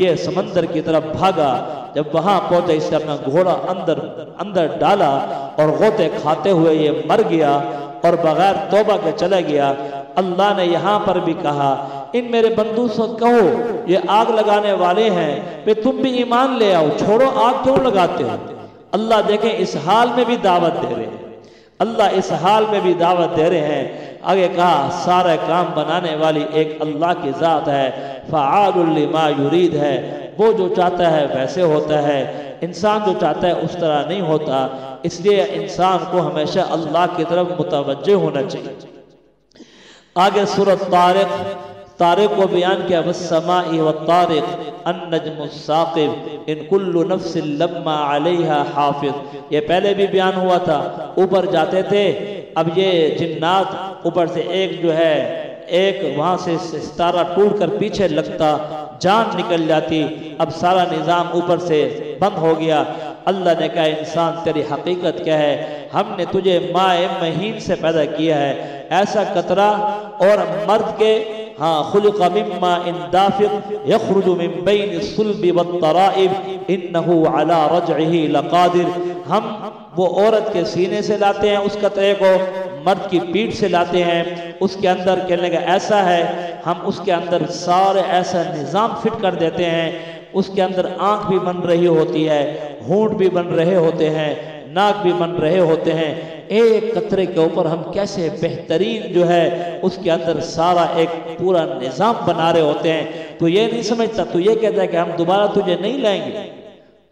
یہ سمندر کی طرف بھاگا۔ جب وہاں پہنچا اس نے اپنا گھوڑا اندر ڈالا اور غوطے کھاتے ہوئے یہ مر گیا اور بغیر توبہ کے چلا گیا۔ اللہ نے یہاں پر بھی کہا ان میرے بندوں سے کہو یہ آگ لگانے والے ہیں کہ تم بھی ایمان لے آؤ، چھوڑو آگ کیوں لگاتے ہو۔ اللہ دیکھیں اس حال میں بھی دعوت دے رہے ہیں، اللہ اس حال میں بھی دعوت دے رہے ہیں۔ آگے کہا سارا کام بنانے والی ایک اللہ کی ذات ہے، فعال لما یرید ہے، وہ جو چاہتا ہے ویسے ہوتا ہے، انسان جو چاہتا ہے اس طرح نہیں ہوتا۔ اس لیے انسان کو ہمیشہ اللہ کی طرف متوجہ ہونا چاہیے۔ آگے سورۃ طارق کو بیان کیا، والسماء والطارق النجم الثاقب ان کل نفس لما علیہا حافظ۔ یہ پہلے بھی بیان ہوا تھا، اوپر جاتے تھے، اب یہ جنات اوپر سے ایک جو ہے ایک وہاں سے ستارہ ٹوٹ کر پیچھے لگتا، جان نکل جاتی، اب سارا نظام اوپر سے بند ہو گیا۔ اللہ نے کہا انسان تیری حقیقت کیا ہے، ہم نے تجھے مائع مہین سے پیدا کیا ہے، ایسا قطرہ اور مرد کے خلق من ماء دافق یخرج من بین الصلب والترائب انہ علی رجعہ لقادر۔ ہم وہ عورت کے سینے سے لاتے ہیں اس قطرے کو، مرد کی پیٹھ سے لاتے ہیں، اس کے اندر کہنے لگا ایسا ہے، ہم اس کے اندر سارے ایسا نظام فٹ کر دیتے ہیں، اس کے اندر آنکھ بھی بن رہی ہوتی ہے، ہونٹ بھی بن رہے ہوتے ہیں، ناک بھی بن رہے ہوتے ہیں۔ ایک قطرے کے اوپر ہم کیسے بہترین جو ہے اس کے اندر سارا ایک پورا نظام بنا رہے ہوتے ہیں۔ تو یہ نہیں سمجھتا، تو یہ کہتا ہے کہ ہم دوبارہ تجھے نہیں لائیں گے،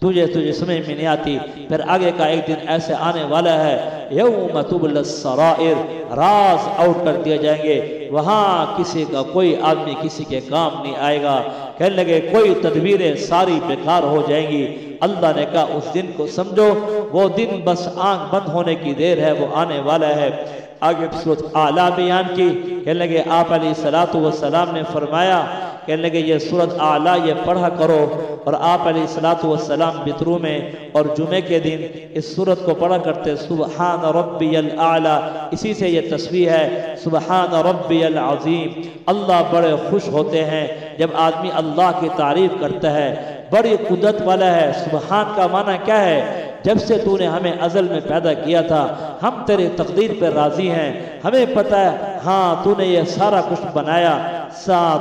تجھے سمجھ میں نہیں آتی۔ پھر آگے کا ایک دن ایسے آنے والا ہے یوم تبلی السرائر، راز آؤٹ کر دیا جائیں گے، وہاں کسی کا کوئی آدمی کسی کے کام نہیں آئے گا، کہنے لگے کوئی تدبیریں ساری بیکار ہو جائیں گی۔ اللہ نے کہا اس دن کو سمجھو، وہ دن بس آنکھ بند ہونے کی دیر ہے، وہ آنے والا ہے۔ آگے سورۃ اعلیٰ بیان کی، کہنے لگے آپ علیہ السلام نے فرمایا، کہنے لگے یہ سورۃ اعلیٰ یہ پڑھا کرو، اور آپ علیہ السلام بطرو میں اور جمعے کے دن اس سورت کو پڑھا کرتے، سبحان ربی الاعلیٰ، اسی سے یہ تسبیح ہے، سبحان ربی العظیم۔ اللہ بڑے خوش ہوتے ہیں جب آدمی اللہ کی تعریف کرتا ہے، بڑی قدرت والا ہے۔ سبحان کا معنی کیا ہے؟ جب سے تو نے ہمیں ازل میں پیدا کیا تھا ہم تیرے تقدیر پر راضی ہیں، ہمیں پتہ ہے ہاں تو نے یہ سارا کچھ بنایا،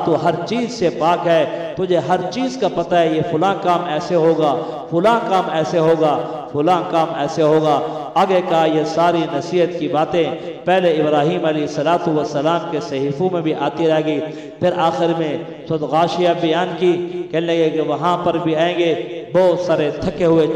تو ہر چیز سے پاک ہے، تجھے ہر چیز کا پتہ ہے، یہ فلاں کام ایسے ہوگا، فلاں کام ایسے ہوگا، فلاں کام ایسے ہوگا۔ آگے کا یہ ساری نصیحت کی باتیں پہلے ابراہیم علیہ السلام کے صحیفوں میں بھی آتی رہ گئی، پھر آخر میں سورۃ غاشیہ بیان کی، کہنے لگے کہ وہاں پر بھی آئیں گے بہت سارے تھکے ہوئے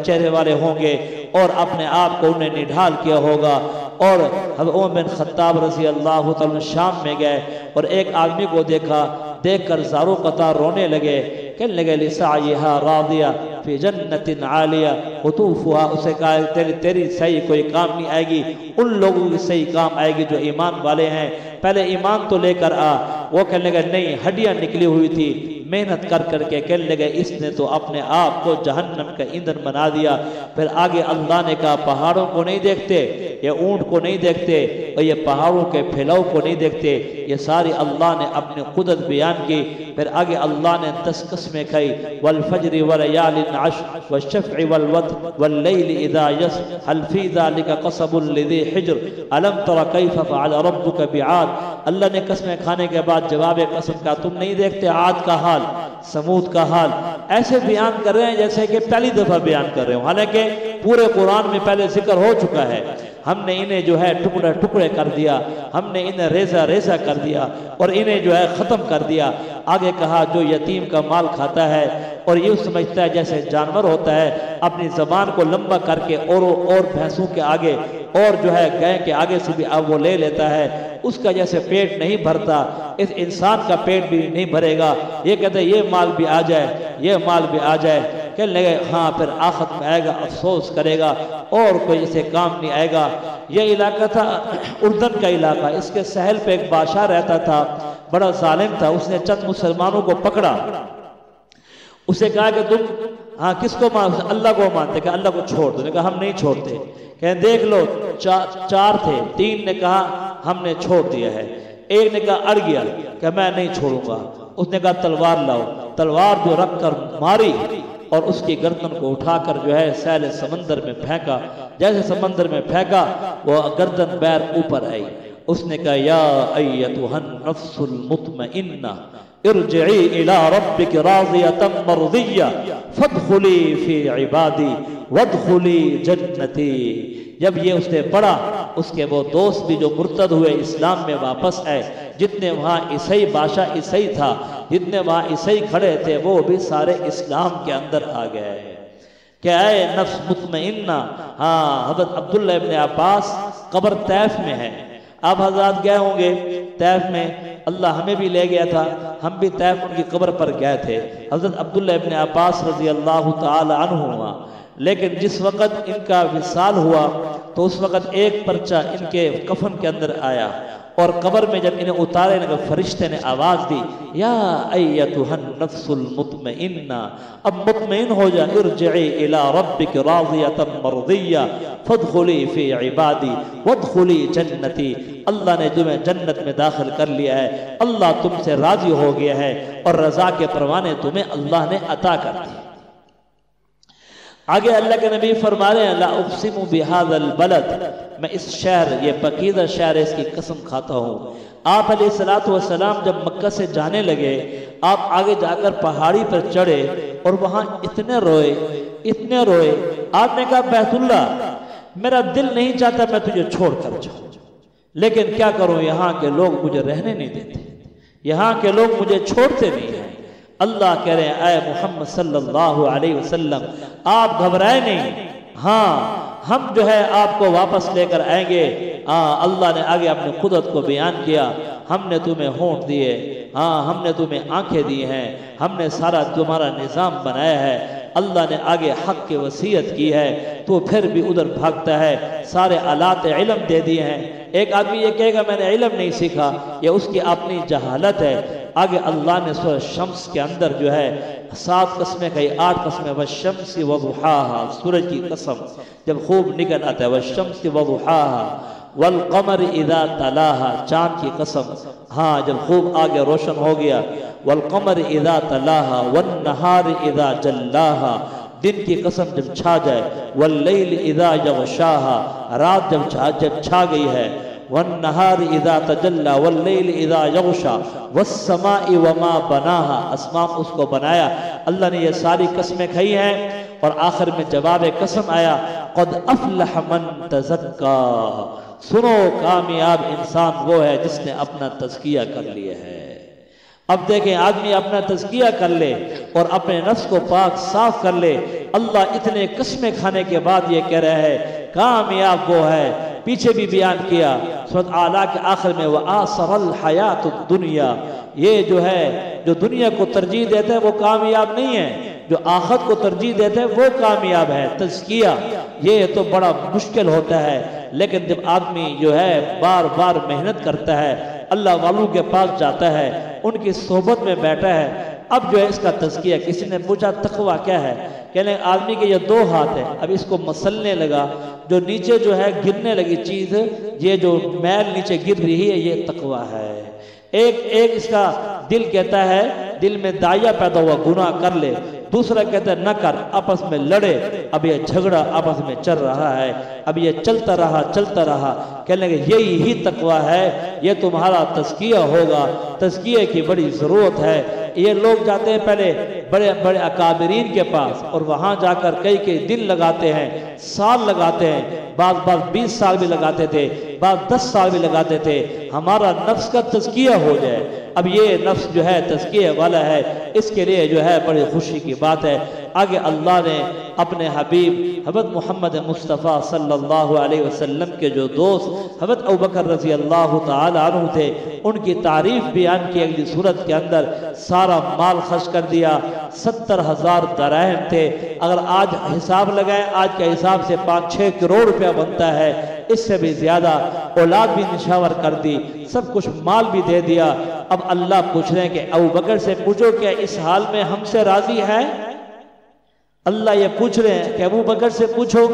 چہرے والے ہوں گے اور اپنے آپ کو انہیں نڈھال کیا ہوگا۔ اور حضرت عمر بن خطاب رضی اللہ تعالیٰ شام میں گئے اور ایک آدمی کو دیکھ کر زارو قطار رونے لگے، کہنے لگے لسعیہا راضیہ فی جنت عالیہ قطوفہا، اسے کہا تیری صحیح کوئی کام نہیں آئے گی، ان لوگوں کی صحیح کام آئے گی جو ایمان والے ہیں، پہلے ایمان تو لے کر آ۔ وہ کہنے لگا نہیں، ہڈیاں نکلی ہوئی تھی، محنت کر کر کے کہنے لگے اس نے تو اپنے آپ کو جہنم کا ایندھن بنا دیا۔ پھر آگے اللہ نے کہا پہاڑوں کو نہیں دیکھتے، یہ اونٹ کو نہیں دیکھتے، اور یہ پہاڑوں کے پھیلاؤ کو نہیں دیکھتے، یہ ساری اللہ نے اپنی قدرت بیان کی۔ پھر آگے اللہ نے 10 قسمیں کہی، والفجر ولیال عشر والشفع والوتر واللیل اذا یسر هل فی ذلک قسم لذی حجر الم تر کیف فعل ربک بعاد۔ اللہ نے قسمیں کھانے کے بعد جواب قسم کا تم نہیں دیکھتے عاد کا حال، سمود کا حال، ایسے بیان کر رہے ہیں جیسے کہ پہلی دفعہ بیان کر رہے ہوں، حالانکہ پورے قرآن میں پہلے ذکر ہو چکا ہے۔ ہم نے انہیں جو ہے ٹکڑے ٹکڑے کر دیا، ہم نے انہیں ریزہ ریزہ کر دیا اور انہیں جو ہے ختم کر دیا۔ آگے کہا جو یتیم کا مال کھاتا ہے اور یہ سمجھتا ہے جیسے جانور ہوتا ہے، اپنی زبان کو لمبا کر کے اور بھینسوں کے آگے اور جو ہے گائے کے آگے سے بھی اب وہ لے لیتا ہے، اس کا جیسے پیٹ نہیں بھرتا، اس انسان کا پیٹ بھی نہیں بھرے گا۔ یہ کہتے ہیں یہ مال بھی آ جائے، یہ مال بھی آ جائے، کہنے لگے ہاں پھر آخرت میں آئے گا افسوس کرے گا اور کوئی اسے کام نہیں آئے گا۔ یہ علاقہ تھا اردن کا علاقہ، اس کے ساحل پہ ایک بادشاہ رہتا تھا، بڑا ظالم تھا۔ اس نے چند مسلمانوں کو پکڑا، اسے کہا کہ تم ہاں کس کو مانتے؟ اللہ کو مانتے؟ کہ اللہ کو چھوڑ دو۔ نے کہا ہم نہیں چھوڑتے۔ کہیں دیکھ لو 4 تھے، 3 نے کہا ہم نے چھوڑ دیا ہے، ایک نے کہا اڑ گیا کہ میں نہیں چھوڑوں گا۔ اس نے کہا تلوار لاؤ، تلوار جو رکھ کر ماری اور اس کی گردن کو اٹھا کر جو ہے سیل سمندر میں پھینکا۔ جیسے سمندر میں پھینکا وہ گردن بیر اوپر آئی۔ اس نے کہا یا ایتھا النفس المطمئنہ ارجعی الی ربک راضیۃ مرضیہ فادخلی فی عبادی وادخلی جنتی۔ جب یہ اس نے پڑھا، اس کے وہ دوست بھی جو مرتد ہوئے اسلام میں واپس آئے، جتنے وہاں عیسائی بادشاہ عیسائی تھا، جتنے وہاں عیسائی کھڑے تھے، وہ بھی سارے اسلام کے اندر آ گئے کہ اے نفس مطمئنہ۔ ہاں حضرت عبداللہ ابن عباس قبر طیف میں ہے، آپ حضرات گئے ہوں گے طیف میں، اللہ ہمیں بھی لے گیا تھا، ہم بھی طیف ان کی قبر پر گئے تھے، حضرت عبداللہ ابن عباس رضی اللہ تعالی عنہما۔ لیکن جس وقت ان کا وصال ہوا تو اس وقت ایک پرچہ ان کے کفن کے اندر آیا، اور قبر میں جب انہیں اتارے نے فرشتے نے آواز دی یا ایتھا النفس المطمئنہ، اب مطمئن ہو جا، ارجعی الی ربک راضیۃ مرضیہ فادخلی فی عبادی وادخلی جنتی۔ اللہ نے تمہیں جنت میں داخل کر لیا ہے، اللہ تم سے راضی ہو گیا ہے اور رضا کے پروانے تمہیں اللہ نے عطا کر دیے۔ آگے اللہ کے نبی فرما رہے ہیں لا اقسم بہذا البلد، میں اس شہر، یہ پاکیزہ شہر ہے، اس کی قسم کھاتا ہوں۔ آپ علیہ السلام جب مکہ سے جانے لگے، آپ آگے جا کر پہاڑی پر چڑھے اور وہاں اتنے روئے، اتنے روئے۔ آپ نے کہا بیت اللہ میرا دل نہیں چاہتا میں تجھے چھوڑ کر جاؤں، لیکن کیا کروں، یہاں کے لوگ مجھے رہنے نہیں دیتے، یہاں کے لوگ مجھے چھوڑتے نہیں ہیں۔ اللہ کہہ رہے ہیں اے محمد صلی اللہ علیہ وسلم آپ گھبرائے نہیں، ہاں ہم جو ہے آپ کو واپس لے کر آئیں گے۔ اللہ نے آگے اپنی قدرت کو بیان کیا، ہم نے تمہیں ہونٹ دیے، ہاں ہم نے تمہیں آنکھیں دی ہیں، ہم نے سارا تمہارا نظام بنایا ہے۔ اللہ نے آگے حق کی وصیت کی ہے تو پھر بھی ادھر بھاگتا ہے، سارے آلات علم دے دیے ہیں۔ ایک آدمی یہ کہے گا میں نے علم نہیں سیکھا، یہ اس کی اپنی جہالت ہے۔ آگے اللہ نے سورہ شمس کے اندر جو ہے 7 قسمیں کہی، 8 قسمیں، والشمس وضحاها، سورج کی قسم جب خوب نکل آتا ہے، والشمس وضحاها والقمر اذا تلاها، چاند کی قسم ہاں جب خوب آگے روشن ہو گیا، والقمر اذا تلاها والنہار اذا جلاها، دن کی قسم جب چھا جائے، واللیل اذا یغشاها، رات جب چھا گئی ہے، والنہار اذا تجلی واللیل اذا یغشا والسماء وما بناها، اسمان اس کو بنایا۔ اللہ نے یہ ساری قسمیں کہی ہیں اور آخر میں جواب قسم آیا قد افلح من تزکا، سنو کامیاب انسان وہ ہے جس نے اپنا تزکیہ کر لیا ہے۔ اب دیکھیں آدمی اپنا تزکیہ کر لے اور اپنے نفس کو پاک صاف کر لے، اللہ اتنے قسمیں کھانے کے بعد یہ کہہ رہا ہے کامیاب وہ ہے۔ پیچھے بھی بیان کیا سورۃ اعلیٰ کے آخر میں وَآثَرَ الْحَيَاةُ الدُّنْيَا، یہ جو ہے جو دنیا کو ترجیح دیتا ہے وہ کامیاب نہیں ہے، جو آخرت کو ترجیح دیتا ہے وہ کامیاب ہے۔ تزکیہ یہ تو بڑا مشکل ہوتا ہے، لیکن جب آدمی جو ہے بار بار محنت کرتا ہے، اللہ والوں کے پاس جاتا ہے، ان کی صحبت میں بیٹھا ہے، اب جو ہے اس کا تزکیہ. کسی نے پوچھا تقوی کیا ہے؟ کہنے آدمی کے یہ 2 ہاتھ ہیں، اب اس کو مسلنے لگا، جو نیچے جو ہے گرنے لگی چیز، یہ جو میل نیچے گر رہی ہے، یہ تقوی ہے. ایک اس کا دل کہتا ہے، دل میں داعیہ پیدا ہوا گناہ کر لے، دوسرا کہتا ہے نہ کر، آپس میں لڑے. اب یہ جھگڑا آپس میں چل رہا ہے، اب یہ چلتا رہا. کہنے لگے یہی ہی تقوی ہے، یہ تمہارا تزکیہ ہوگا. تزکیہ کی بڑی ضرورت ہے. یہ لوگ جاتے ہیں پہلے بڑے بڑے اکابرین کے پاس، اور وہاں جا کر کئی دن لگاتے ہیں، سال لگاتے ہیں، بعض 20 سال بھی لگاتے تھے، بعض 10 سال بھی لگاتے تھے. ہمارا نفس کا تزکیہ ہو جائے. اب یہ نفس جو ہے تزکیہ والا ہے، اس کے لیے جو ہے بڑی خوشی کی بات ہے. آگے اللہ نے اپنے حبیب حضرت محمد مصطفیٰ صلی اللہ علیہ وسلم کے جو دوست حضرت ابوبکر رضی اللہ تعالی عنہ تھے، ان کی تعریف بیان کی اگلی صورت کے اندر. سارا مال خرچ کر دیا، 70,000 دراہم تھے. اگر آج حساب لگائے، آج کے حساب سے 5-6 کروڑ روپیہ بنتا ہے، اس سے بھی زیادہ. اولاد بھی نشاور کر دی، سب کچھ مال بھی دے دیا. اب اللہ پوچھ رہے ہیں کہ ابوبکر سے پوچھو کیا اس حال میں ہم سے راضی ہے؟ اللہ یہ پوچھ رہے ہیں کہ ابوبکر سے پوچھو.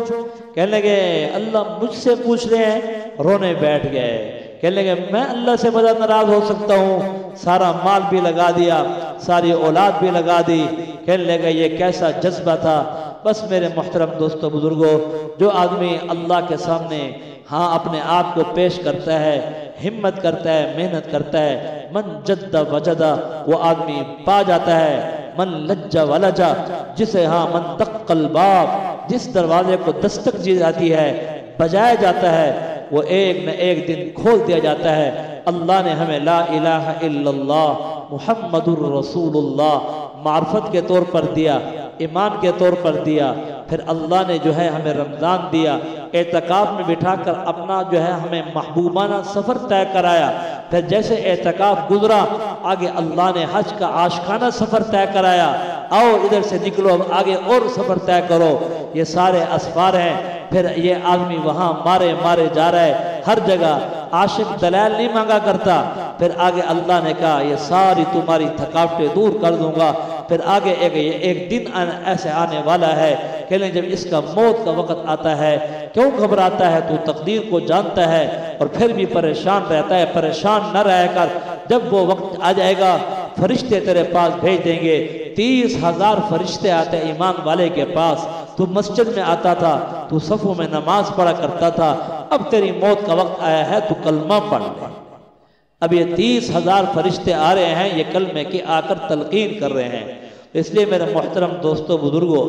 کہنے لگے اللہ مجھ سے پوچھ رہے ہیں. رونے بیٹھ گئے. کہنے لگے میں اللہ سے بڑا ناراض ہو سکتا ہوں؟ سارا مال بھی لگا دیا، ساری اولاد بھی لگا دی. کہنے لگے یہ کیسا جذبہ تھا. بس میرے محترم دوستو بزرگوں، جو آدمی اللہ کے سامنے اپنے آپ کو پیش کرتا ہے، ہمت کرتا ہے، محنت کرتا ہے، من جد وجدہ، وہ آدمی پا جاتا ہے. من لج ولجا، جسے من دق الباب، جس دروازے کو دستک دی جاتی ہے، بجایا جاتا ہے، وہ ایک نہ ایک دن کھول دیا جاتا ہے. اللہ نے ہمیں لا الہ الا اللہ محمد الرسول اللہ معرفت کے طور پر دیا، ایمان کے طور پر دیا. پھر اللہ نے جو ہے ہمیں رمضان دیا، اعتکاف میں بٹھا کر اپنا جو ہے ہمیں محبوبانہ سفر طے کرایا. پھر جیسے اعتکاف گزرا، آگے اللہ نے حج کا عاشقانہ سفر طے کرایا. آؤ ادھر سے نکلو، اب آگے اور سفر طے کرو. یہ سارے اسفار ہیں. پھر یہ آدمی وہاں مارے جا رہا ہے، ہر جگہ. عاشق دلائل نہیں مانگا کرتا. پھر آگے اللہ نے کہا یہ ساری تمہاری تھکاوٹیں دور کر دوں گا. پھر آگے ایک دن ایسے آنے والا ہے کہ جب اس کا موت کا وقت آتا ہے، کیوں گھبراتا ہے؟ تو تقدیر کو جانتا ہے اور پھر بھی پریشان رہتا ہے. پریشان نہ رہ کر، جب وہ وقت آ جائے گا فرشتے تیرے پاس بھیج دیں گے. 30,000 فرشتے آتے ہیں ایمان والے کے پاس. تو مسجد میں آتا تھا، تو صفوں میں نماز پڑھا کرتا تھا، اب تیری موت کا وقت آیا ہے تو کلمہ پڑھ لے. اب یہ 30,000 فرشتے آ رہے ہیں، یہ کلمے کی آ کر تلقین کر رہے ہیں. اس لیے میرے محترم دوستو بزرگوں،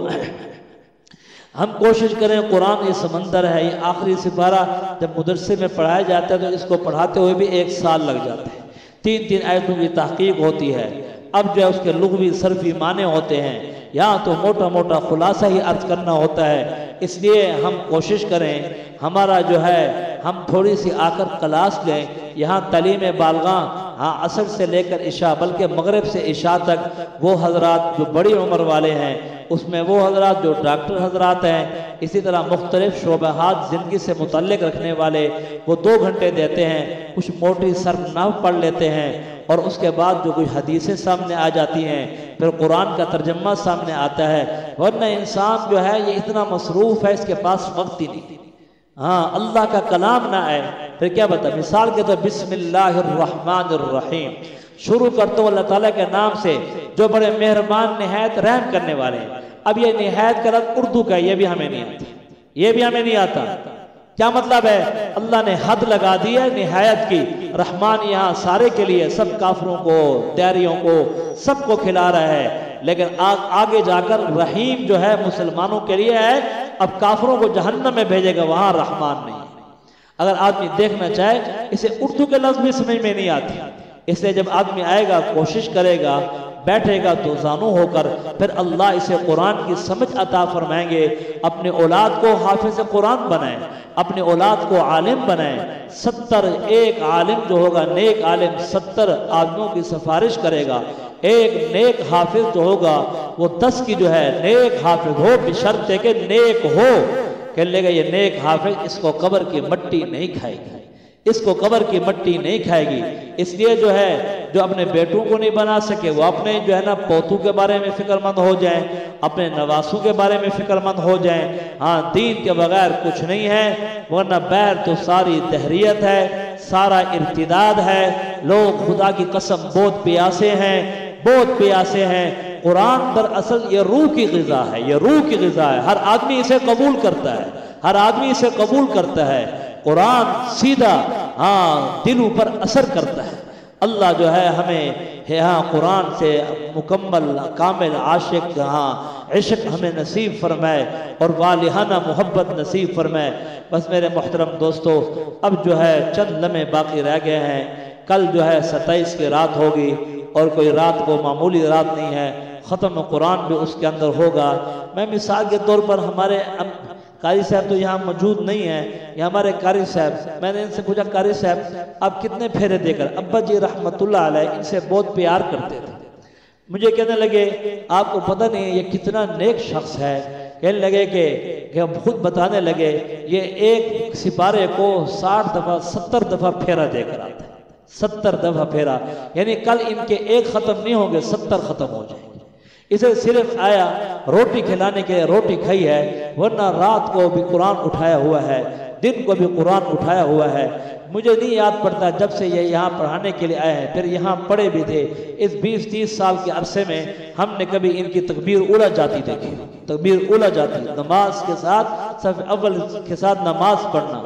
ہم کوشش کریں. قرآن یہ سمندر ہے، یہ آخری سپارہ جب مدرسے میں پڑھایا جاتا ہے تو اس کو پڑھاتے ہوئے بھی 1 سال لگ جاتے ہیں. 3 آیتوں کی تحقیق ہوتی ہے. اب جو ہے اس کے لغوی صرفی معنی ہوتے ہیں، یہاں تو موٹا خلاصہ ہی عرض کرنا ہوتا ہے. اس لیے ہم کوشش کریں، ہمارا جو ہے ہم تھوڑی سی آ کر کلاس لیں. یہاں تعلیم بالغاں عصر سے لے کر عشاء، بلکہ مغرب سے عشاء تک وہ حضرات جو بڑی عمر والے ہیں، اس میں وہ حضرات جو ڈاکٹر حضرات ہیں، اسی طرح مختلف شعبہات زندگی سے متعلق رکھنے والے، وہ 2 گھنٹے دیتے ہیں. کچھ موٹی صرف نحو پڑھ لیتے ہیں، اور اس کے بعد جو کوئی حدیثیں سامنے آ جاتی ہیں، پھر قرآن کا ترجمہ سامنے آتا ہے. ورنہ انسان جو ہے یہ اتنا مصروف ہے، اس کے پاس وقت ہی نہیں. اللہ کا کلام نہ آئے پھر کیا بتا. مثال کے تو بسم اللہ الرحمن الرحیم شروع کرتا ہوں اللہ تعالیٰ کے نام سے جو بڑے مہربان نہایت رحم کرنے والے ہیں. اب یہ نہایت کا لفظ اردو کا، یہ بھی ہمیں نہیں آتا، یہ بھی ہمیں نہیں آتا. کیا مطلب ہے؟ اللہ نے حد لگا دی ہے نہایت کی. رحمان یہاں سارے کے لیے، سب کافروں کو، تیاریوں کو، سب کو کھلا رہا ہے. لیکن آگے جا کر رحیم جو ہے مسلمانوں کے لیے ہے. اب کافروں کو جہنم میں بھیجے گا، وہاں رحمان نہیں. اگر آدمی دیکھنا چاہے، اسے اردو کے لفظ بھی سمجھ میں نہیں آتی. اس لیے جب آدمی آئے گا، کوشش کرے گا، بیٹھے گا تو زانو ہو کر، پھر اللہ اسے قرآن کی سمجھ عطا فرمائیں گے. اپنے اولاد کو حافظ قرآن بنائیں، اپنے اولاد کو عالم بنائیں. 70 ایک عالم جو ہوگا، نیک عالم 70 آدمیوں کی سفارش کرے گا. ایک نیک حافظ جو ہوگا وہ 10 کی جو ہے نیک حافظ ہو، بشرط کہ نیک ہو. کہہ لے گا یہ نیک حافظ، اس کو قبر کی مٹی نہیں کھائے گی. اس کو قبر کی مٹی نہیں کھائے گی۔ اس لیے جو ہے جو اپنے بیٹوں کو نہیں بنا سکے وہ اپنے جو ہے نا پوتوں کے بارے میں فکر مند ہو جائیں، اپنے نواسوں کے بارے میں فکر مند ہو جائیں۔ ہاں دین کے بغیر کچھ نہیں ہے، ورنہ بغیر تو ساری دہریت ہے، سارا ارتداد ہے۔ لوگ خدا کی قسم بہت پیاسے ہیں، بہت پیاسے ہیں۔ قرآن دراصل یہ روح کی غذا ہے، یہ روح کی غذا ہے، ہر آدمی اسے قبول کرتا ہے، ہر آدمی اسے قبول کرتا ہے۔ قرآن سیدھا دلوں پر اثر کرتا ہے۔ اللہ جو ہے ہمیں قرآن سے مکمل کامل عاشق عشق ہمیں نصیب فرمائے اور والہانہ محبت نصیب فرمائے۔ بس میرے محترم دوستو، اب جو ہے چند لمحے باقی رہ گئے ہیں۔ کل جو ہے 27 کی رات ہوگی اور کوئی رات کو معمولی رات نہیں ہے، ختم قرآن بھی اس کے اندر ہوگا۔ میں مثال کے طور پر ہمارے قاری صاحب تو یہاں موجود نہیں ہیں، یہ ہمارے قاری صاحب، میں نے ان سے پوچھا قاری صاحب آپ کتنے پھیرے دے کر؟ ابا جی رحمت اللہ علیہ ان سے بہت پیار کرتے تھے۔ مجھے کہنے لگے آپ کو پتہ نہیں یہ کتنا نیک شخص ہے، کہنے لگے کہ ہم خود بتانے لگے یہ ایک سپارے کو 60 دفعہ 70 دفعہ پھیرا دے کر آتا ہے، 70 دفعہ پھیرا، یعنی کل ان کے ایک ختم نہیں ہوں گے 70 ختم ہو جائیں گے۔ اسے صرف آیا روٹی کھلانے کے روٹی کھائی ہے، ورنہ رات کو بھی قرآن اٹھایا ہوا ہے، دن کو بھی قرآن اٹھایا ہوا ہے۔ مجھے نہیں یاد پڑتا جب سے یہ یہاں پڑھانے کے لیے آئے ہیں، پھر یہاں پڑھے بھی تھے، اس 20-30 سال کے عرصے میں ہم نے کبھی ان کی تکبیر اولا جاتی دیکھی، تکبیر اولا جاتی، نماز کے ساتھ صف اول کے ساتھ نماز پڑھنا۔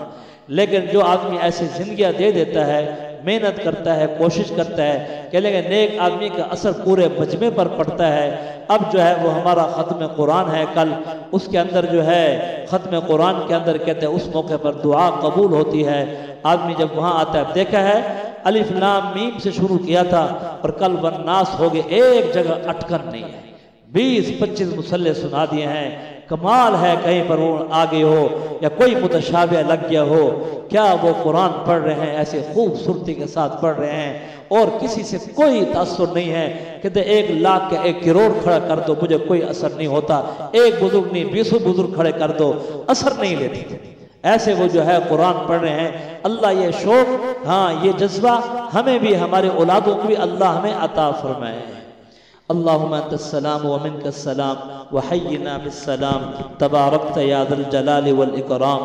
لیکن جو آدمی ایسی زندگیاں دے دیتا ہے، محنت کرتا ہے، کوشش کرتا ہے، کہ لیکن نیک آدمی کا اثر پورے مجمع پر پڑتا ہے۔ اب جو ہے وہ ہمارا ختم قرآن ہے کل، اس کے اندر جو ہے ختم قرآن کے اندر کہتے ہیں اس موقع پر دعا قبول ہوتی ہے۔ آدمی جب وہاں آتا ہے، دیکھا ہے الف لام میم سے شروع کیا تھا اور کل والناس ہو گئے، ایک جگہ اٹکن نہیں ہے، 20-25 مصلے سنا دیے ہیں۔ کمال ہے کہیں پر وہ آگے ہو یا کوئی متشابہ لگ گیا ہو، کیا وہ قرآن پڑھ رہے ہیں ایسے خوبصورتی کے ساتھ پڑھ رہے ہیں اور کسی سے کوئی تاثر نہیں ہے۔ کہتے 1 لاکھ کا 1 کروڑ کھڑا کر دو مجھے کوئی اثر نہیں ہوتا، ایک بزرگ نہیں 20 بزرگ کھڑے کر دو اثر نہیں لیتے، ایسے وہ جو ہے قرآن پڑھ رہے ہیں۔ اللہ یہ شوق یہ جذبہ ہمیں بھی ہمارے اولادوں کو بھی اللہ ہمیں عطا فرمائے۔ اللہم انت السلام ومنک السلام وحینا بالسلام تبارکت یا ذا الجلال والاکرام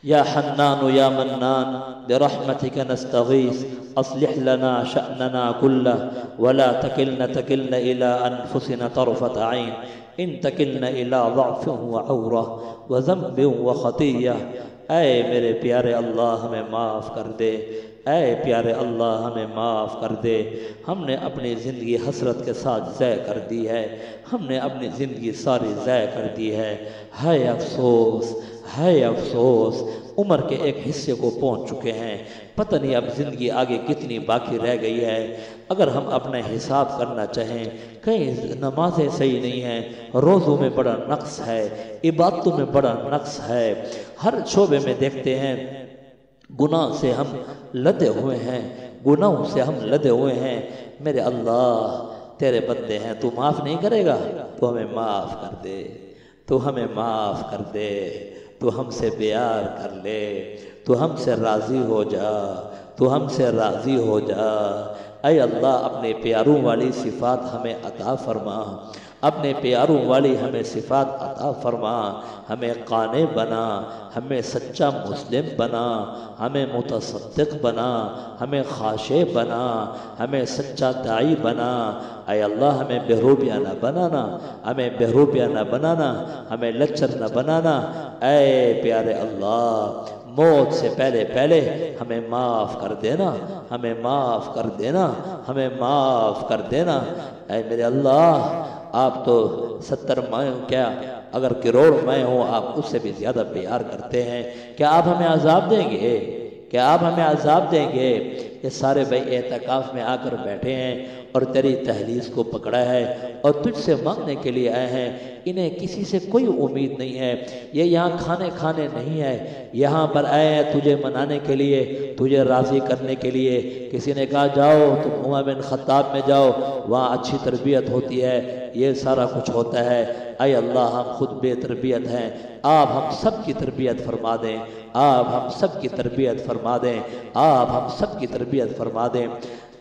یا حنان یا منان برحمتک نستغیث اصلح لنا شأننا کلہ ولا تکلنا الى انفسنا طرفت عین ان تکلنا الى ضعف وعورہ وذنب وخطیہ۔ اے میرے پیارے اللہ ہمیں معاف کر دے، اے پیارے اللہ ہمیں معاف کر دے۔ ہم نے اپنی زندگی حسرت کے ساتھ ضائع کر دی ہے، ہم نے اپنی زندگی ساری ضائع کر دی ہے۔ ہے افسوس، ہے افسوس، عمر کے ایک حصے کو پہنچ چکے ہیں، پتہ نہیں اب زندگی آگے کتنی باقی رہ گئی ہے۔ اگر ہم اپنا حساب کرنا چاہیں، کہیں نمازیں صحیح نہیں ہیں، روزوں میں بڑا نقص ہے، عبادتوں میں بڑا نقص ہے، ہر شعبے میں دیکھتے ہیں گناہ سے ہم لدے ہوئے ہیں، گناہوں سے ہم لدے ہوئے ہیں۔ میرے اللہ تیرے بندے ہیں، تو معاف نہیں کرے گا؟ تو ہمیں معاف کر دے، تو ہمیں معاف کر دے، تو ہم سے پیار کر لے، تو ہم سے راضی ہو جا، تو ہم سے راضی ہو جا۔ اے اللہ اپنے پیاروں والی صفات ہمیں عطا فرما، اپنے پیاروں والی ہمیں صفات عطا فرما، ہمیں قانع بنا، ہمیں سچا مسلم بنا، ہمیں متصدق بنا، ہمیں خاشع بنا، ہمیں سچا داعی بنا۔ اے اللہ ہمیں بہروپیہ نہ بنانا، ہمیں بہروپیہ نہ بنانا، ہمیں لچر نہ بنانا۔ اے پیارے اللہ موت سے پہلے پہلے ہمیں معاف کر دینا، ہمیں معاف کر دینا، ہمیں معاف کر دینا۔ اے میرے اللہ آپ تو 70 مائیں کیا اگر کروڑ مائیں ہوں آپ اس سے بھی زیادہ پیار کرتے ہیں، کیا آپ ہمیں عذاب دیں گے؟ کیا آپ ہمیں عذاب دیں گے؟ یہ سارے بھائی اعتکاف میں آ کر بیٹھے ہیں اور تیری تحلیز کو پکڑا ہے اور تجھ سے مانگنے کے لیے آئے ہیں، انہیں کسی سے کوئی امید نہیں ہے، یہ یہاں کھانے نہیں ہے، یہاں پر آئے ہیں تجھے منانے کے لیے، تجھے راضی کرنے کے لیے۔ کسی نے کہا جاؤ تم عمر بن خطاب میں جاؤ، وہاں اچھی تربیت ہوتی ہے، یہ سارا کچھ ہوتا ہے۔ اے اللہ ہم خود بے تربیت ہیں، آپ ہم سب کی تربیت فرما دیں، آپ ہم سب کی تربیت فرما دیں، آپ ہم سب کی تربیت فرما دیں۔